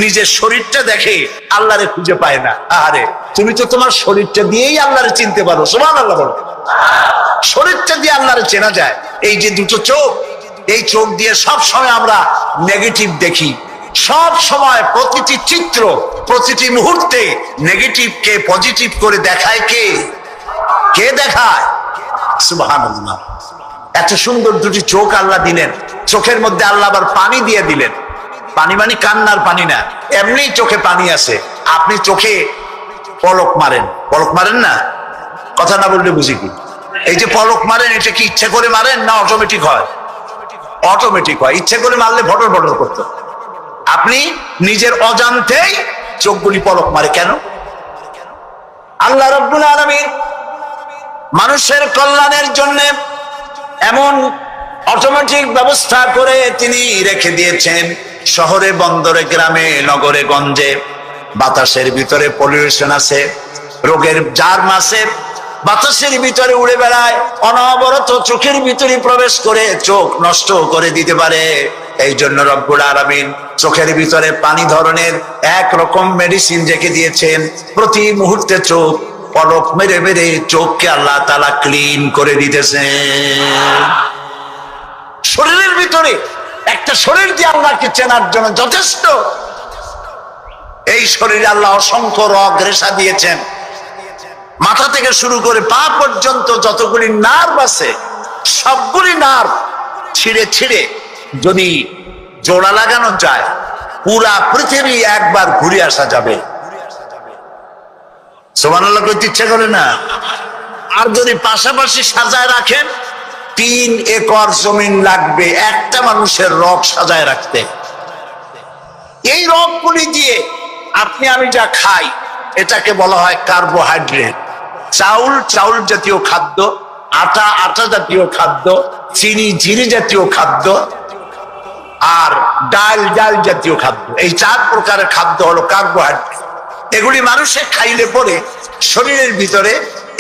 নিজের শরীরটা দেখে, আল্লাহরে খুঁজে পায় না। আরে তুমি তো তোমার শরীরটা দিয়েই আল্লাহরে চিনতে পারো, সুবহানাল্লাহ বলো। শরীরটা দিয়ে আল্লাহরে চেনা যায়। এই যে দুটো চোখ, এই চোখ দিয়ে সব সময় আমরা নেগেটিভ দেখি, সব সময় প্রতিটি চিত্র, প্রতিটি মুহূর্তে নেগেটিভকে পজিটিভ করে দেখায় কে? কে দেখায়? সুবহানাল্লাহ। এত সুন্দর দুটি চোখ আল্লাহ দিলেন, চোখের মধ্যে আল্লাহ আবার পানি দিয়ে দিলেন। পানি মানে কান্নার পানি না, এমনি চোখে পানি আছে। আপনি চোখে পলক মারেন, পলক মারেন না? কথা না বললে বুঝি কি? এই যে পলক মারেন, এটা কি ইচ্ছে করে মারেন না অটোমেটিক হয়? অটোমেটিক হয়। ইচ্ছে করে মারলে ভটর ভটর করতো। আপনি নিজের অজান্তেই চোখগুলি পলক মারে কেন? আল্লাহ রাব্বুল আলামিন মানুষের কল্যাণের জন্য এমন অটোমেটিক ব্যবস্থা করে তিনি রেখে দিয়েছেন। শহরে, বন্দরে, গ্রামে, নগরে, গঞ্জে বাতাসের ভিতরে পলিউশন আছে, রোগের জার্ম আছে, বাতাসের ভিতরে উড়ে বেড়ায়, অনবরত চোখের ভিতরে প্রবেশ করে চোখ নষ্ট করে দিতে পারে। এই জন্য রব্বুল আলামিন চোখের ভিতরে পানি ধরনের একরকম মেডিসিন রেখে দিয়েছেন। প্রতি মুহূর্তে চোখ পলক মেরে মেরে চোখকে আল্লাহ তাআলা ক্লিন করে দিতেছেন। শরীরের ভিতরে একটা শরীর দিয়ে আল্লাহকে চেনার জন্য যথেষ্ট। এই শরীরে আল্লাহ অসংখ্য রগ রেশা দিয়েছেন। মাথা থেকে শুরু করে পা পর্যন্ত যতগুলি নার্ভ আছে, সবগুলি নার্ভ ছিঁড়ে ছিঁড়ে যদি জোড়া লাগানো যায়, পুরা পৃথিবী একবার ঘুরে আসা যাবে। সুবহানাল্লাহ কইতে ইচ্ছা করে না? আর যদি পাশাপাশি সাজায় রাখেন 3 একর জমিন লাগবে একটা মানুষের রগ সাজায় রাখতে। এই রগগুলি দিয়ে আপনি আমি যা খাই এটাকে বলা হয় কার্বোহাইড্রেট। চাউল চাউল জাতীয় খাদ্য, আটা আটা জাতীয় খাদ্য, চিনি জাতীয় খাদ্য, আর ডাল ডাল জাতীয় খাদ্য। এই 4 প্রকারের খাদ্য হলো কার্বোহাইড্রেট। এগুলি মানুষে খাইলে পরে শরীরের ভিতরে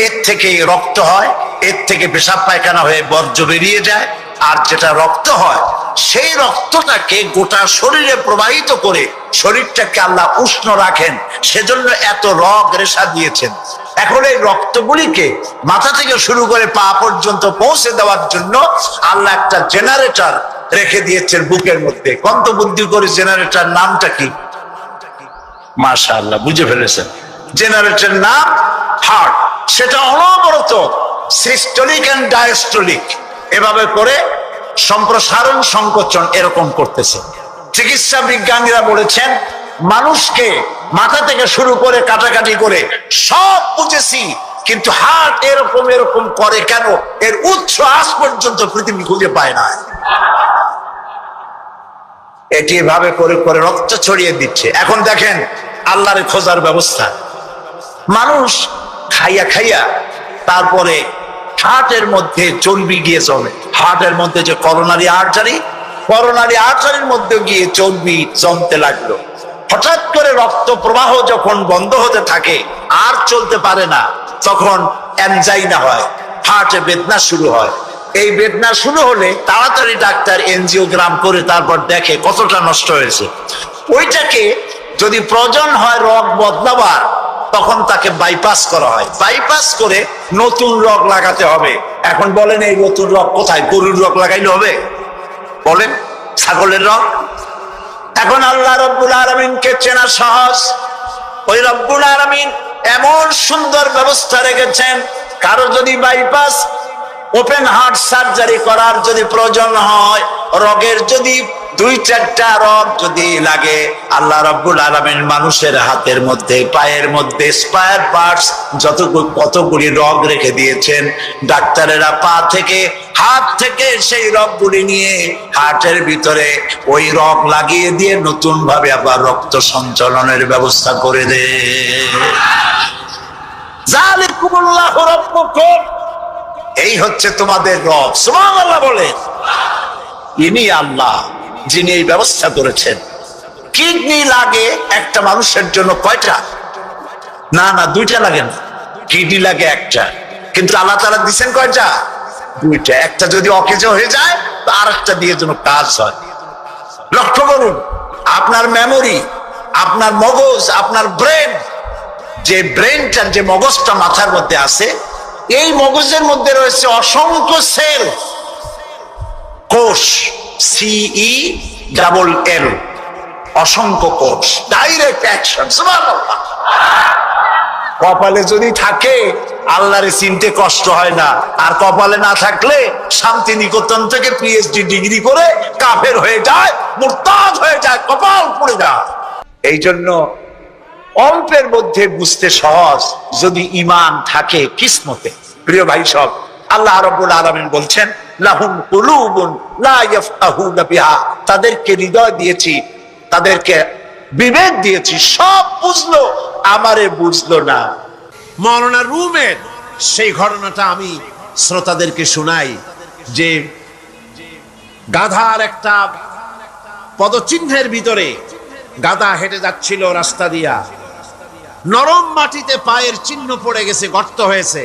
এর থেকে রক্ত হয়, এর থেকে পেশাব পায়খানা হয়ে বর্জ্য বেরিয়ে যায়। আর যেটা রক্ত হয় সেই রক্তটাকে গোটা শরীরে প্রবাহিত করে শরীরটাকে আল্লাহ উষ্ণ রাখেন, সেজন্য এত রগ রেশা দিয়েছেন। এখন এই রক্তগুলিকে মাথা থেকে শুরু করে পা পর্যন্ত পৌঁছে দেওয়ার জন্য আল্লাহ একটা জেনারেটর রেখে দিয়েছেন বুকের মধ্যে। কন্ত বুদ্ধি করে জেনারেটর নামটা কি? মাশাআল্লাহ বুঝে ফেলেছেন। জেনারেটর নাম হার্ট। সেটা অনবরত সিস্টোলিক এন্ড ডায়াস্টোলিক এভাবে করে সম্প্রসারণ সংকোচন এরকম করতেছে। চিকিৎসা বিজ্ঞানীরা বলেছেন মানুষকে মাথা থেকে শুরু করে কাটাকাটি করে সব বুঝেছি, কিন্তু হার্ট এরকম এরকম করে কেন, এর উৎস আজ পর্যন্ত পৃথিবী খুঁজে পায় না। এটি এভাবে করে করে রক্ত ছড়িয়ে দিচ্ছে। এখন দেখেন আল্লাহর খোঁজার ব্যবস্থা। মানুষ খাইয়া খাইয়া তারপরে হার্টের মধ্যে চর্বি গিয়ে জমে। হার্টের মধ্যে যে করোনারি আর্টারির মধ্যে গিয়ে চর্বি জমতে লাগলো। হঠাৎ করে রক্ত প্রবাহ যখন বন্ধ হতে থাকে, আর চলতে পারে না, তখন অ্যানজাইনা হয়, হার্টে বেদনা শুরু হয়। এই বেদনা শুরু হলে তাড়াতাড়ি ডাক্তার এনজিওগ্রাম করে তারপর দেখে কতটা নষ্ট হয়েছে। ওইটাকে যদি প্রয়োজন হয় রগ বদলাবার, তখন তাকে বাইপাস করা হয়। বাইপাস করে নতুন রগ লাগাতে হবে। এখন বলেন এই নতুন রগ কোথায়? গরুর রগ লাগাইলে হবে? বলেন ছাগলের রগ? এখন আল্লাহ রব্বুল আলামিনকে চেনা সহজ। ওই রব্বুল আলামিন এমন সুন্দর ব্যবস্থা রেখেছেন, কারো যদি বাইপাস ওপেন হার্ট সার্জারি করার যদি প্রয়োজন হয়, রগের যদি 2-4টা রগ যদি লাগে, আল্লাহ রাব্বুল আলামিন মানুষের হাতের মধ্যে পায়ের মধ্যে স্পায়ার পার্টস কতগুলি রগ রেখে দিয়েছেন। ডাক্তারেরা পা থেকে হাত থেকে সেই রগগুলি নিয়ে হার্টের ভিতরে ওই রগ লাগিয়ে দিয়ে নতুন ভাবে আবার রক্ত সঞ্চালনের ব্যবস্থা করে দেয়। যালিকুমুল্লাহু রাব্বুকুম, এই হচ্ছে তোমাদের রব। সুবহানাল্লাহ বলে। ইনি আল্লাহ যিনি এই ব্যবস্থা করেছেন। কিডনি লাগে একটা মানুষের জন্য কয়টা? না 2টা লাগে না, কিডনি লাগে একটা, কিন্তু আল্লাহ তাআলা দিচ্ছেন কয়টা? 2টা। একটা যদি অকেজ হয়ে যায় তো আরেকটা দিয়ে যেন কাজ হয়। লক্ষ্য করুন, আপনার মেমোরি, আপনার মগজ, আপনার ব্রেন, যে ব্রেনটা যে মগজটা মাথার মধ্যে আছে, এই মগজের মধ্যে রয়েছে অসংখ্য সেল, কোষ, CELL, অসংখ্য কোষ, ডাইরেক্ট অ্যাকশন। সুবহানাল্লাহ। কপালে যদি থাকে আল্লাহরে চিনতে কষ্ট হয় না, আর কপালে না থাকলে শান্তিনিকেতন থেকে PhD ডিগ্রি করে কাফের হয়ে যায়, মুরতাদ হয়ে যায়, কপাল পড়ে যায়। এই জন্য অল্পের মধ্যে বুঝতে সহজ যদি ঈমান থাকে কিসমতে। প্রিয় ভাই সব, আল্লাহ রাব্বুল আলামিন বলছেন লাহুম কুলুবুন লা ইয়াফকাহুনা বিহা, তাদেরকে হৃদয় দিয়েছি, তাদেরকে বিবেক দিয়েছি, সব বুঝলো, আমারে বুঝলো না। মাওলানা রুমের সেই ঘটনাটা আমি শ্রোতাদেরকে শোনাই, যে গাধার একটা পদচিহ্নের ভিতরে গাধা হেঁটে যাচ্ছিল রাস্তা দিয়া, নরম মাটিতে পায়ের চিহ্ন পড়ে গেছে, গর্ত হয়েছে,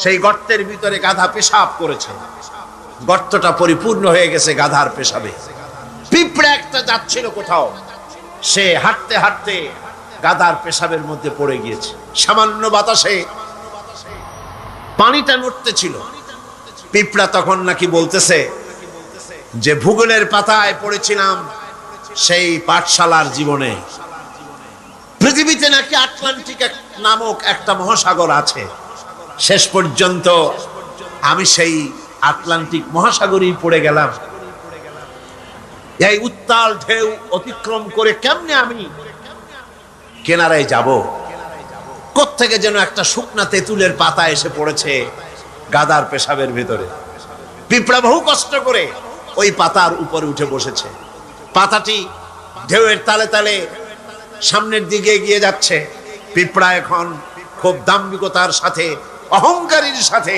সেই গর্তের ভিতরে গাধা পেশাব করেছে, গর্তটা পরিপূর্ণ হয়ে গেছে গাধার পেশাবে। পিঁপড়া একটা যাচ্ছিল কোথাও, সে হাঁটতে হাঁটতে গাধার পেশাবের মধ্যে পড়ে গিয়েছে, সামান্য বাতাসে পানিটা নড়তেছিল। পিঁপড়া তখন নাকি বলতেছে যে ভূগোলের পাতায় পড়েছিলাম সেই পাঠশালার জীবনে, পৃথিবীতে নাকি আটলান্টিক নামক একটা মহাসাগর আছে, শেষ পর্যন্ত আমি সেই আটলান্টিক মহাসাগরেই পড়ে গেলাম। এই উত্তাল ঢেউ অতিক্রম করে কেমনে আমি কিনারায় যাব? কোত্থেকে যেন একটা শুকনা তেঁতুলের পাতা এসে পড়েছে গাদার পেশাবের ভেতরে। পিঁপড়া বহু কষ্ট করে ওই পাতার উপরে উঠে বসেছে। পাতাটি ঢেউয়ের তালে তালে সামনের দিকে এগিয়ে যাচ্ছে। পিঁপড়া এখন খুব দাম্ভিকতার সাথে, অহংকারীর সাথে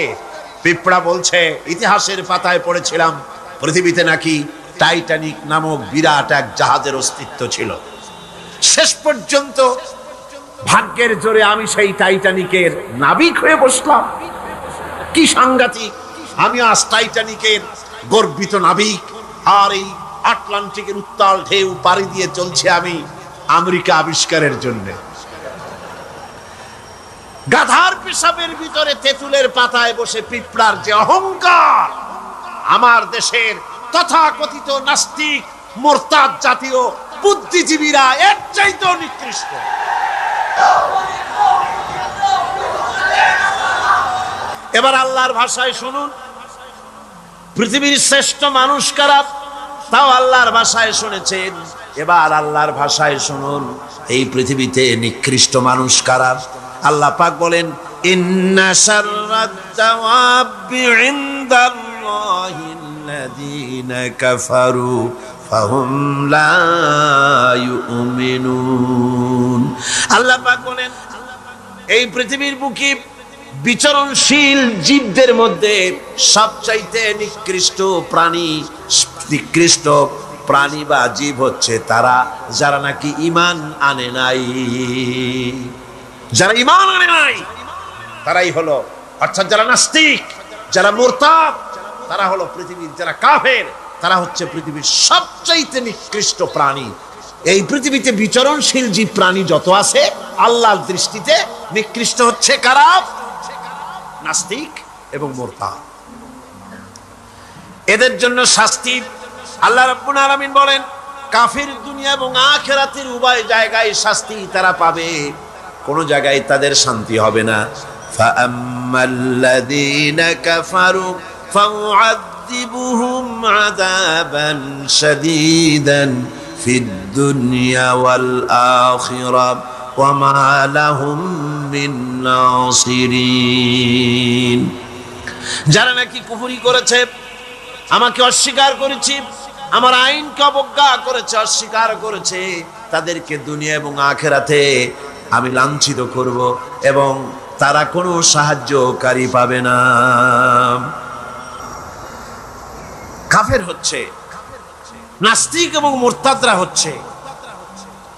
পিঁপড়া বলছে, ইতিহাসের পাতায় পড়েছিলাম পৃথিবীতে নাকি টাইটানিক নামক বিরাট এক জাহাজের অস্তিত্ব ছিল। শেষ পর্যন্ত ভাগ্যের জোরে আমি সেই টাইটানিকের নাবিক হয়ে বসলাম। কি সাংঘাতিক! আমি আজ টাইটানিকের গর্বিত নাবিক, আর এই আটলান্টিকের উত্তাল ঢেউ পাড়ি দিয়ে চলছে আমি আমেরিকা আবিষ্কারের জন্য। গাধার পেশাবের ভিতরে তেঁতুলের পাতায় বসে পিঁপড়ার যে অহংকার! আমার দেশের তথাকথিত নাস্তিক মোরতাদ জাতীয় বুদ্ধিজীবীরা এর চাইতেও নিকৃষ্ট। এবার আল্লাহর ভাষায় শুনুন, পৃথিবীর শ্রেষ্ঠ মানুষ কারা তাও আল্লাহর ভাষায় শুনেছেন। এবার আল্লাহর ভাষায় শুনুন, এই পৃথিবীতে নিকৃষ্ট মানুষ কারা। আল্লাহ পাক বলেন, ইন্না শাররাদ দাওয়াবি ইনদাল্লাহিল্লাযীনা কাফারু ফাহুম লা ইউমিনুন। আল্লাহ পাক বলেন, এই পৃথিবীর বুকে বিচরণশীল জীবদের মধ্যে সবচাইতে নিকৃষ্ট প্রাণী বা জীব হচ্ছে তারা যারা নাকি ঈমান আনে নাই। যারা ঈমান আনে নাই তারাই হলো, অর্থাৎ যারা নাস্তিক, যারা মুরতাদ, তারা হলো পৃথিবীর যারা কাফের, তারা হচ্ছে পৃথিবীর সবচাইতে নিকৃষ্ট প্রাণী। এই পৃথিবীতে বিচরণশীল জীব প্রাণী যত আছে আল্লাহর দৃষ্টিতে নিকৃষ্ট হচ্ছে কারা? নাস্তিক এবং মুরতাদ। এদের জন্য শাস্তি আল্লাহ রাব্বুল আলামিন বলেন, কাফির দুনিয়া এবং আখিরাতের উভয় জায়গায় শাস্তি তারা পাবে, কোন জায়গায় তাদের শান্তি হবে না। ফাআম্মাল্লাযীনা কাফারু ফাউআযিবুহুম আযাবান শাদীদান ফিদ দুনিয়া ওয়াল আখিরাহ ওয়া মা লাহুম মিন নাসিরিন। যারা নাকি কুফরি করেছে, আমাকে অস্বীকার করেছে, আমার আইনকে অবজ্ঞা করেছে, অস্বীকার করেছে, তাদেরকে দুনিয়া এবং আখিরাতে আমি লাঞ্ছিত করব এবং তারা কোনো সাহায্যকারী পাবে না। কাফের হচ্ছে, নাস্তিক এবং মুরতাদরা হচ্ছে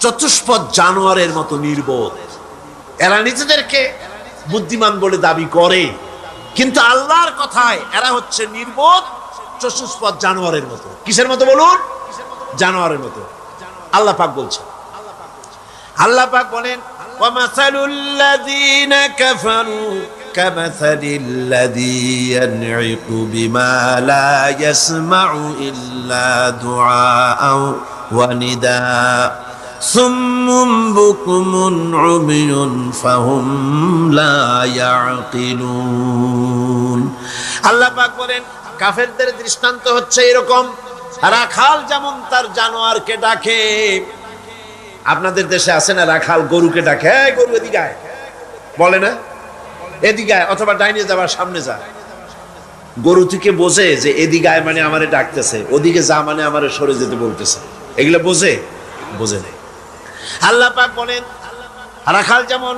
চতুষ্পদ জানোয়ারের মতো নির্বোধ। এরা নিজেদেরকে বুদ্ধিমান বলে দাবি করে, কিন্তু আল্লাহর কথায় এরা হচ্ছে নির্বোধ চতুষ্পদ জানোয়ারের মতো। কিসের মতো বলুন? জানোয়ারের মতো। আল্লাহ পাক বলছেন, আল্লাহ পাক বলেন, ওয়ামাসালুল্লাযীনা কাফারু কামাসালিল্লাযী ইয়ানঈকু বিমা লা ইয়াসমাউ ইল্লা দুআআ ওয়া নিদা সুম্মুম বুকুমুন উমিয়ুন ফাহুম লা ইয়াকিলুন। আল্লাহ পাক বলেন, কাফেরদের দৃষ্টান্ত হচ্ছে এরকম, রাখাল যেমন তার জানোয়ারকে ডাকে। আপনাদের দেশে আছে না রাখাল গরুকে ডাকে, এই গরু এদিকে আয়, বলে না? এদিকে আয়, অথবা ডাইনে যাবার সামনে যা। গরু থেকে বোঝে যে এদিকে আয় মানে আমারে ডাকতেছে, ওদিকে যা মানে আমারে সরে যেতে বলতেছে। এগুলো বোঝে? বোঝে না। আল্লাহ পাক বলেন, রাখাল যেমন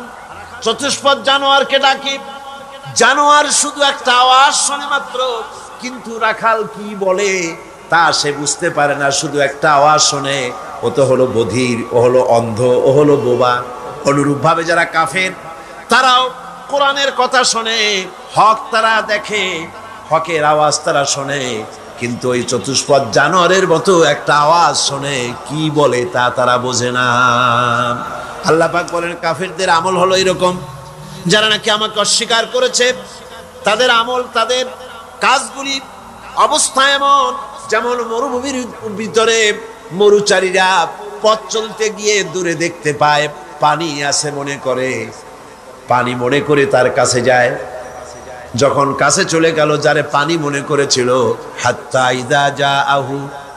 চতুষ্পদ জানোয়ারকে ডাকে। জানোয়ার শুধু একটা আওয়াজ শোনে মাত্র, কিন্তু রাখাল কি বলে তা সে বুঝতে পারে না, শুধু একটা আওয়াজ শোনে। ও তো হলো বধির, ও হলো অন্ধ, ও হলো বোবা। অনুরূপ ভাবে যারা কাফের, তারাও কোরআনের কথা শোনে, হক তারা দেখে, হকের আওয়াজ তারা শোনে, কিন্তু ওই চতুষ্পদ জানোয়ারের মতো একটা আওয়াজ শোনে, কি বলে তা তারা বোঝে না। আল্লাহ পাক বলেন, কাফেরদের আমল হলো এরকম, যারা নাকি আমাকে অস্বীকার করেছে, তাদের আমল, তাদের কাজগুলি অবস্থা এমন, যেমন মরুভূমির ভিতরে মরুচারীরা পথ চলতে গিয়ে দূরে দেখতে পায় পানি আছে, পানি মনে করে তার কাছে যায়। যখন কাছে চলে গেল, যারে পানি মনে করেছিল, হাত্তা ইযা জাআহু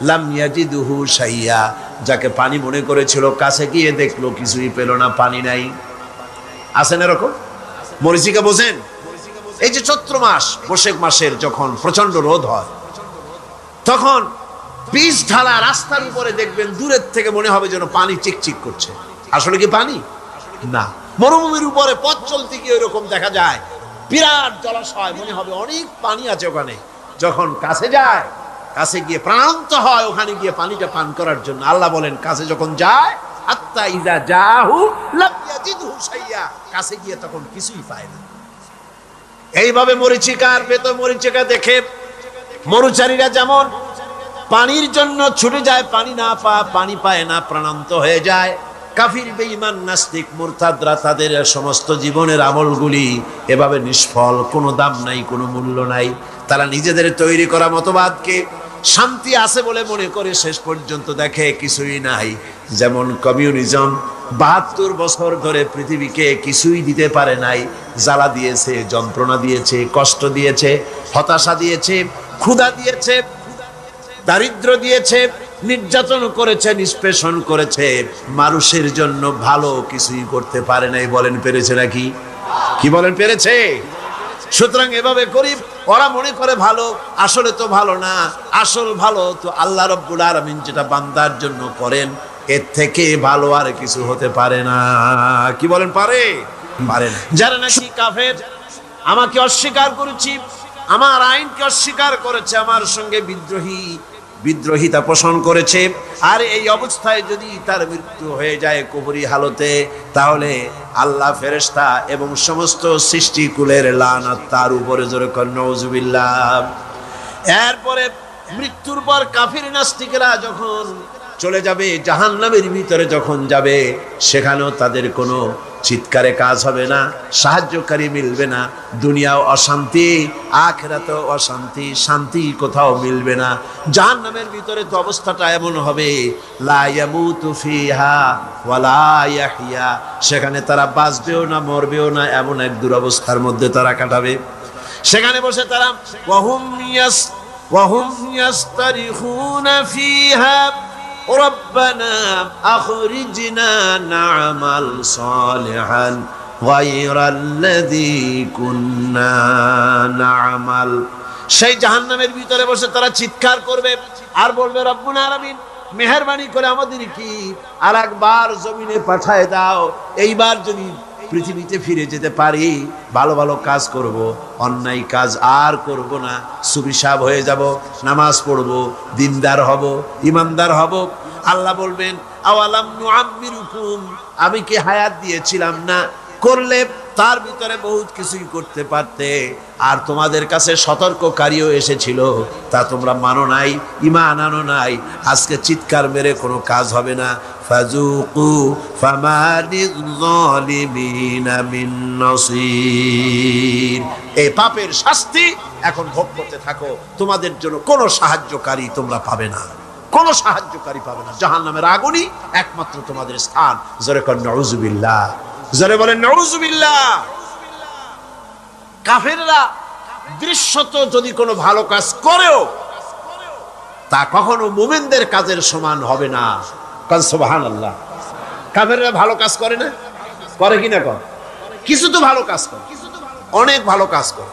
লাম ইয়াজিদহু শাইয়া, যাকে পানি মনে করেছিল কাছে গিয়ে দেখলো কিছুই পেল না, পানি নাই। আছেন এরকম? মরিচিকা বোঝেন? এই যে চৈত্র মাস, বৈশাখ মাসের যখন প্রচন্ড রোদ হয়, তখন বীজ ঢালা রাস্তার উপরে দেখবেন দূরের থেকে মনে হবে যেন পানি চিকচিক করছে। আসলে কি পানি? না। মরুভূমির উপরে পথ চলতে গিয়ে ওইরকম দেখা যায়, বিরাট জলাশয়, মনে হবে অনেক পানি আছে ওখানে। যখন কাছে যায়, কাছে গিয়ে প্রাণান্ত হয় ওখানে গিয়ে পানিটা পান করার জন্য। আল্লাহ বলেন কাছে যখন যায়, আত্তা ইযা জাহু লাম ইয়াজিদহু শাইয়া, কাছে গিয়ে তখন কিছুই পায় না। এইভাবে মরিচিকার ভেতর মরিচিকা দেখে মরুচারীরা যেমন পানির জন্য ছুটে যায়, পানি পায় না, প্রাণান্ত হয়ে যায়। কাফির, বেঈমান, নাস্তিক, মুরতাদরা তাদের সমস্ত জীবনের আমলগুলি এভাবে নিষ্ফল, কোনো দাম নাই, কোনো মূল্য নাই। তারা নিজেদের তৈরি করা মতবাদকে শান্তি আছে বলে মনে করে শেষ পর্যন্ত দেখে কিছুই নাই। যেমন কমিউনিজম ৭২ বছর ধরে পৃথিবীকে কিছুই দিতে পারে নাই। জ্বালা দিয়েছে, যন্ত্রণা দিয়েছে, কষ্ট দিয়েছে, হতাশা দিয়েছে, ক্ষুধা দিয়েছে, দারিদ্র দিয়েছে, নির্যাতন করেছে, নিষ্পেষণ করেছে। মানুষের জন্য ভালো কিছুই করতে পারে নাই। বলেন পেরেছে নাকি? কি বলেন পেরেছে? সুতরাং এভাবে গরিব ওরা মনে করে ভালো, আসলে তো ভালো না। আসল ভালো তো আল্লাহ রাব্বুল আলামিন যেটা বান্দার জন্য করেন, এর থেকে ভালো আর কিছু হতে পারে না। কি বলেন? পারে? পারে না। যারা নাকি কাফের, আমাকে অস্বীকার করেছি, আমার আইনকে অস্বীকার করেছে, আমার সঙ্গে বিদ্রোহিতা পোষণ করেছে, আর এই অবস্থায় যদি তার মৃত্যু হয়ে যায় কবরি হালতে, তাহলে আল্লাহ, ফেরেশতা এবং সমস্ত সৃষ্টিকুলের লানাত তার উপরে, জোরে কর নাউজুবিল্লাহ। এরপরে মৃত্যুর পর কাফির নাস্তিকেরা যখন চলে যাবে জাহান্নামের ভিতরে, যখন যাবে সেখানেও তাদের কোনো চিৎকারে কাজ হবে না, সাহায্যকারী মিলবে না। দুনিয়াও অশান্তি, আখিরাতেও অশান্তি, শান্তি কোথাও মিলবে না। জাহান্নামের ভিতরে তো অবস্থাটা এমন হবে, লা ইয়ামুতু ফিহা ওয়ালা ইয়াহইয়া, সেখানে তারা বাঁচবেও না, মরবেও না, এমন এক দুরবস্থার মধ্যে তারা কাটাবে। সেখানে বসে তারা ওয়াহুম ইয়াস্তারিখুনা ফিহা ربنا أخرجنا نعمل صالحا غير الذي كنا نعمل। সেই জাহান্নামের ভিতরে বসে তারা চিৎকার করবে আর বলবে, রব্বুল আলামিন, মেহেরবানি করে আমাদের কি আর একবার জমিনে পাঠায় দাও। এইবার যদি পৃথিবীতে ফিরে যেতে পারি, ভালো ভালো কাজ করব, অন্যায় কাজ আর করব না, সুবিশাব হয়ে যাব, নামাজ পড়ব, দিনদার হব, ইমানদার হব। আল্লাহ বলবেন, আওয়ালাম নুআম্মিরুকুম, আমি কি হায়াত দিয়েছিলাম না? করলে তার ভিতরে বহুত কিছুই করতে পারতে, আর তোমাদের কাছে সতর্ককারীও এসেছিল, তা তোমরা মানো নাই, ঈমান আনো নাই। আজকে চিৎকার মেরে কোনো কাজ হবে না। ফাযুকু ফামা লিয-যালিমিনা মিন নাসীর, এই পাপের শাস্তি এখন ভোগ করতে থাকো, তোমাদের জন্য কোনো সাহায্যকারী তোমরা পাবে না, কোনো সাহায্যকারী পাবে না। জাহান্নামের আগুনই একমাত্র তোমাদের স্থান। জোরে কর নাউজুবিল্লাহ, জোরে বলেন নাউজুবিল্লাহ। কাফেররা দৃশ্যত যদি কোনো ভালো কাজ করেও, তা কখনো মুমিনদের কাজের সমান হবে না। কাজ সুবহানাল্লাহ। কাফেররা ভালো কাজ করে না? করে কি না? করে। কিছু তো ভালো কাজ করে, অনেক ভালো কাজ করে।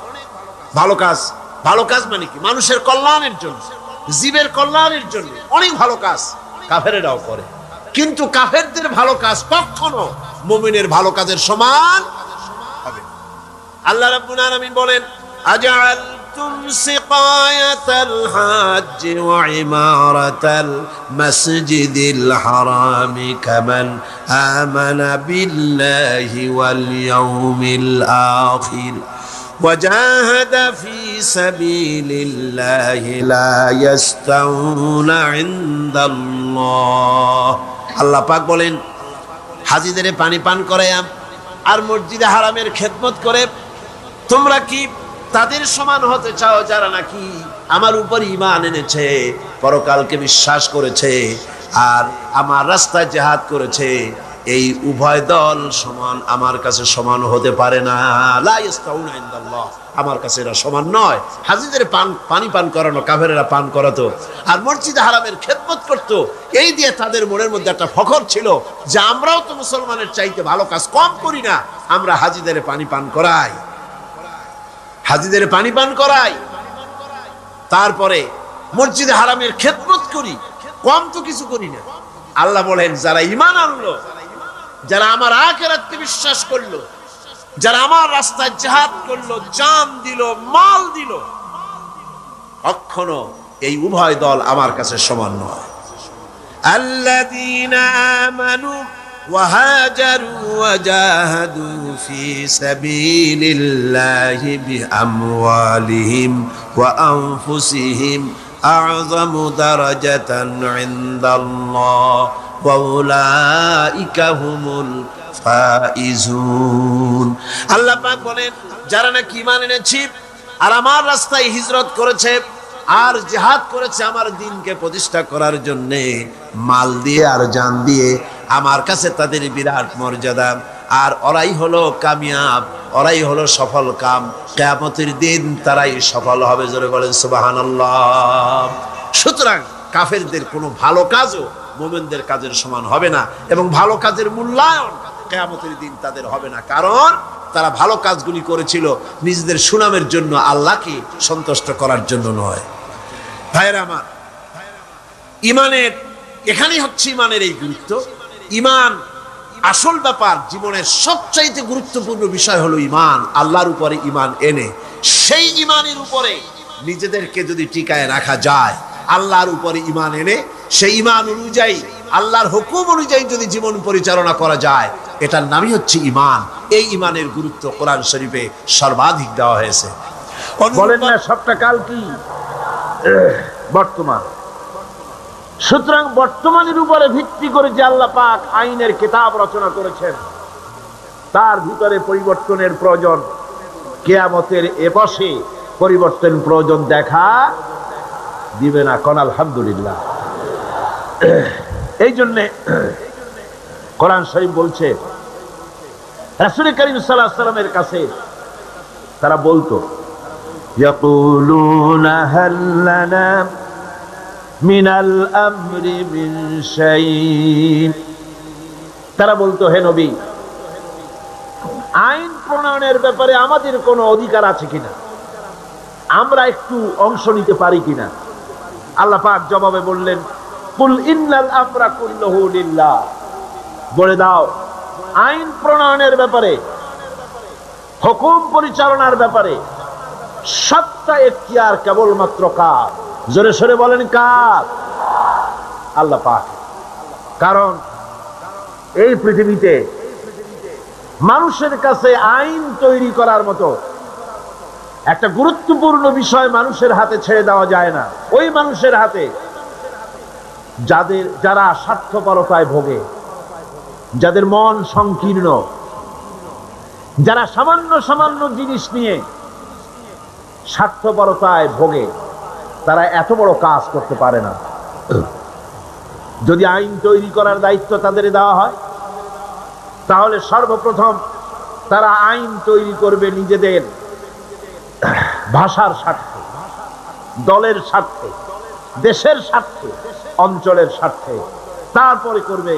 ভালো কাজ মানে কি? মানুষের কল্যাণের জন্য, জীবের কল্যাণের জন্য অনেক ভালো কাজ কাফেররাও করে। কিন্তু কাফেরদের ভালো কাজ কখনো মুমিনের ভালো কাজের সমান হবে না। আল্লাহ রাব্বুল আলামিন বলেন, আজআলতুম সিকায়াতাল হাজ্জ ওয়া ইমারাতাল মাসজিদিল হারামি কামান আমানা বিল্লাহি ওয়াল ইয়াউমিল আখির وجاهد في سبيل الله لا يستوون عند الله। আল্লাহ পাক বলেন, হাজীদের পানি পান করায়া আর মসজিদে হারামের খেদমত করে তোমরা কি তাদের সমান হতে চাও যারা নাকি আমার উপর ঈমান এনেছে, পরকালকে বিশ্বাস করেছে, আর আমার রাস্তায় জিহাদ করেছে? এই উভয় দল সমান আমার কাছে সমান হতে পারে না। লা ইস্তাউনা ইনদাল্লাহ, আমার কাছে এরা সমান নয়। হাজীদের পানি পান করানো, কাফেরেরা পান করাতো আর মসজিদে হারামের খেদমত করত, এই দিয়ে তাদের মনের মধ্যে একটা ফখর ছিল যে আমরাও তো মুসলমানের চাইতে ভালো কাজ কম করি না, আমরা হাজীদের পানি পান করাই, হাজীদের পানি পান করাই, তারপরে মসজিদে হারামের খেদমত করি, কম তো কিছু করি না। আল্লাহ বলেন যারা ঈমান আনলো, যারা আমার আখিরাতকে বিশ্বাস করলো, যারা আমার রাস্তায় জিহাদ করলো, জান দিল, মাল দিল, কখনো এই উভয় দল আমার কাছে সমান নয়। আল্লাযীনা আমানু ওয়া হাজারু ওয়া জাহাদু ফি সাবিলিল্লাহি বিআমওয়ালিহিম ওয়া আনফুসিহিম আ'যামু দারাজাতান ইনদাল্লাহ ওয়া উলাইকা হুমুল ফাইজুন। আল্লাহ পাক বলেন যারা নাকি ঈমান এনেছে আর আমার রাস্তায় হিজরত করেছে আর জিহাদ করেছে আমার দ্বীনকে প্রতিষ্ঠা করার জন্য, মাল দিয়ে আর জান দিয়ে, আমার কাছে তাদের বিরাট মর্যাদা। আর ওরাই হলো কামিয়াব, ওরাই হলো সফল কাম, কিয়ামতের দিন তারাই সফল হবে। জোরে বলেন সুবহানাল্লাহ। সুতরাং কাফেরদের কোনো ভালো কাজও মুমিনদের কাজের সমান হবে না, এবং ভালো কাজের মূল্যায়ন কিয়ামতের দিন তাদের হবে না, কারণ তারা ভালো কাজগুলি করেছিল নিজেদের সুনামের জন্য, আল্লাহকে সন্তুষ্ট করার জন্য নয়। ভাইরা আমার, ঈমানের এখানেই হচ্ছে ঈমানের এই গুরুত্ব। ঈমান আসল ব্যাপার, জীবনের সবচাইতে গুরুত্বপূর্ণ বিষয় হলো ঈমান। আল্লাহর উপরে ঈমান এনে সেই ঈমানের উপরে নিজেদেরকে যদি টিকায় রাখা যায়, আল্লাহর উপরে ঈমান এনে সেই ঈমান অনুযায়ী আল্লাহর হুকুম অনুযায়ী যদি জীবন পরিচালনা করা যায়, এটার নামই হচ্ছে ঈমান। এই ঈমানের গুরুত্ব কোরআন শরীফে সর্বাধিক দেওয়া হয়েছে। বলেন না সবটা কাল কি বর্তমান। সুতরাং বর্তমানের উপরে ভিত্তি করে যে আল্লাহ পাক আইনের কিতাব রচনা করেছেন, তার ভিতরে পরিবর্তনের প্রয়োজন, কিয়ামতের এপাশে পরিবর্তন প্রয়োজন দেখা দিবে না। কোন আলহামদুলিল্লাহ। এই জন্যে কোরআন শরীফ বলছে, রাসূল করিম সাল্লাল্লাহু আলাইহি ওয়াসাল্লামের কাছে তারা বলতো, ইয়াকুলুনা হাল লানা মিনাল আমরি মিন শাইইন, তারা বলতো হে নবী, আইন প্রণয়নের ব্যাপারে আমাদের কোনো অধিকার আছে কিনা, আমরা একটু অংশ নিতে পারি কিনা। আল্লাহ পাক জবাবে বললেন, কুল ইন্নাল আমরা কুল্লুহু লিল্লাহ, বলে দাও আইন প্রণয়নের ব্যাপারে, হুকুম পরিচালনার ব্যাপারে সত্তা এখতিয়ার কেবলমাত্র কার? জোরে সরে বলেন কার? আল্লাহ পাক। কারণ এই পৃথিবীতে মানুষের কাছে আইন তৈরি করার মতো একটা গুরুত্বপূর্ণ বিষয় মানুষের হাতে ছেড়ে দেওয়া যায় না। ওই মানুষের হাতে যারা স্বার্থপরতায় ভোগে, যাদের মন সংকীর্ণ, যারা সামান্য সামান্য জিনিস নিয়ে স্বার্থপরতায় ভোগে, তারা এত বড় কাজ করতে পারে না। যদি আইন তৈরি করার দায়িত্ব তাদের দেওয়া হয়, তাহলে সর্বপ্রথম তারা আইন তৈরি করবে নিজেদের ভাষার স্বার্থে, দলের স্বার্থে, দেশের স্বার্থে, অঞ্চলের স্বার্থে, তারপরে করবে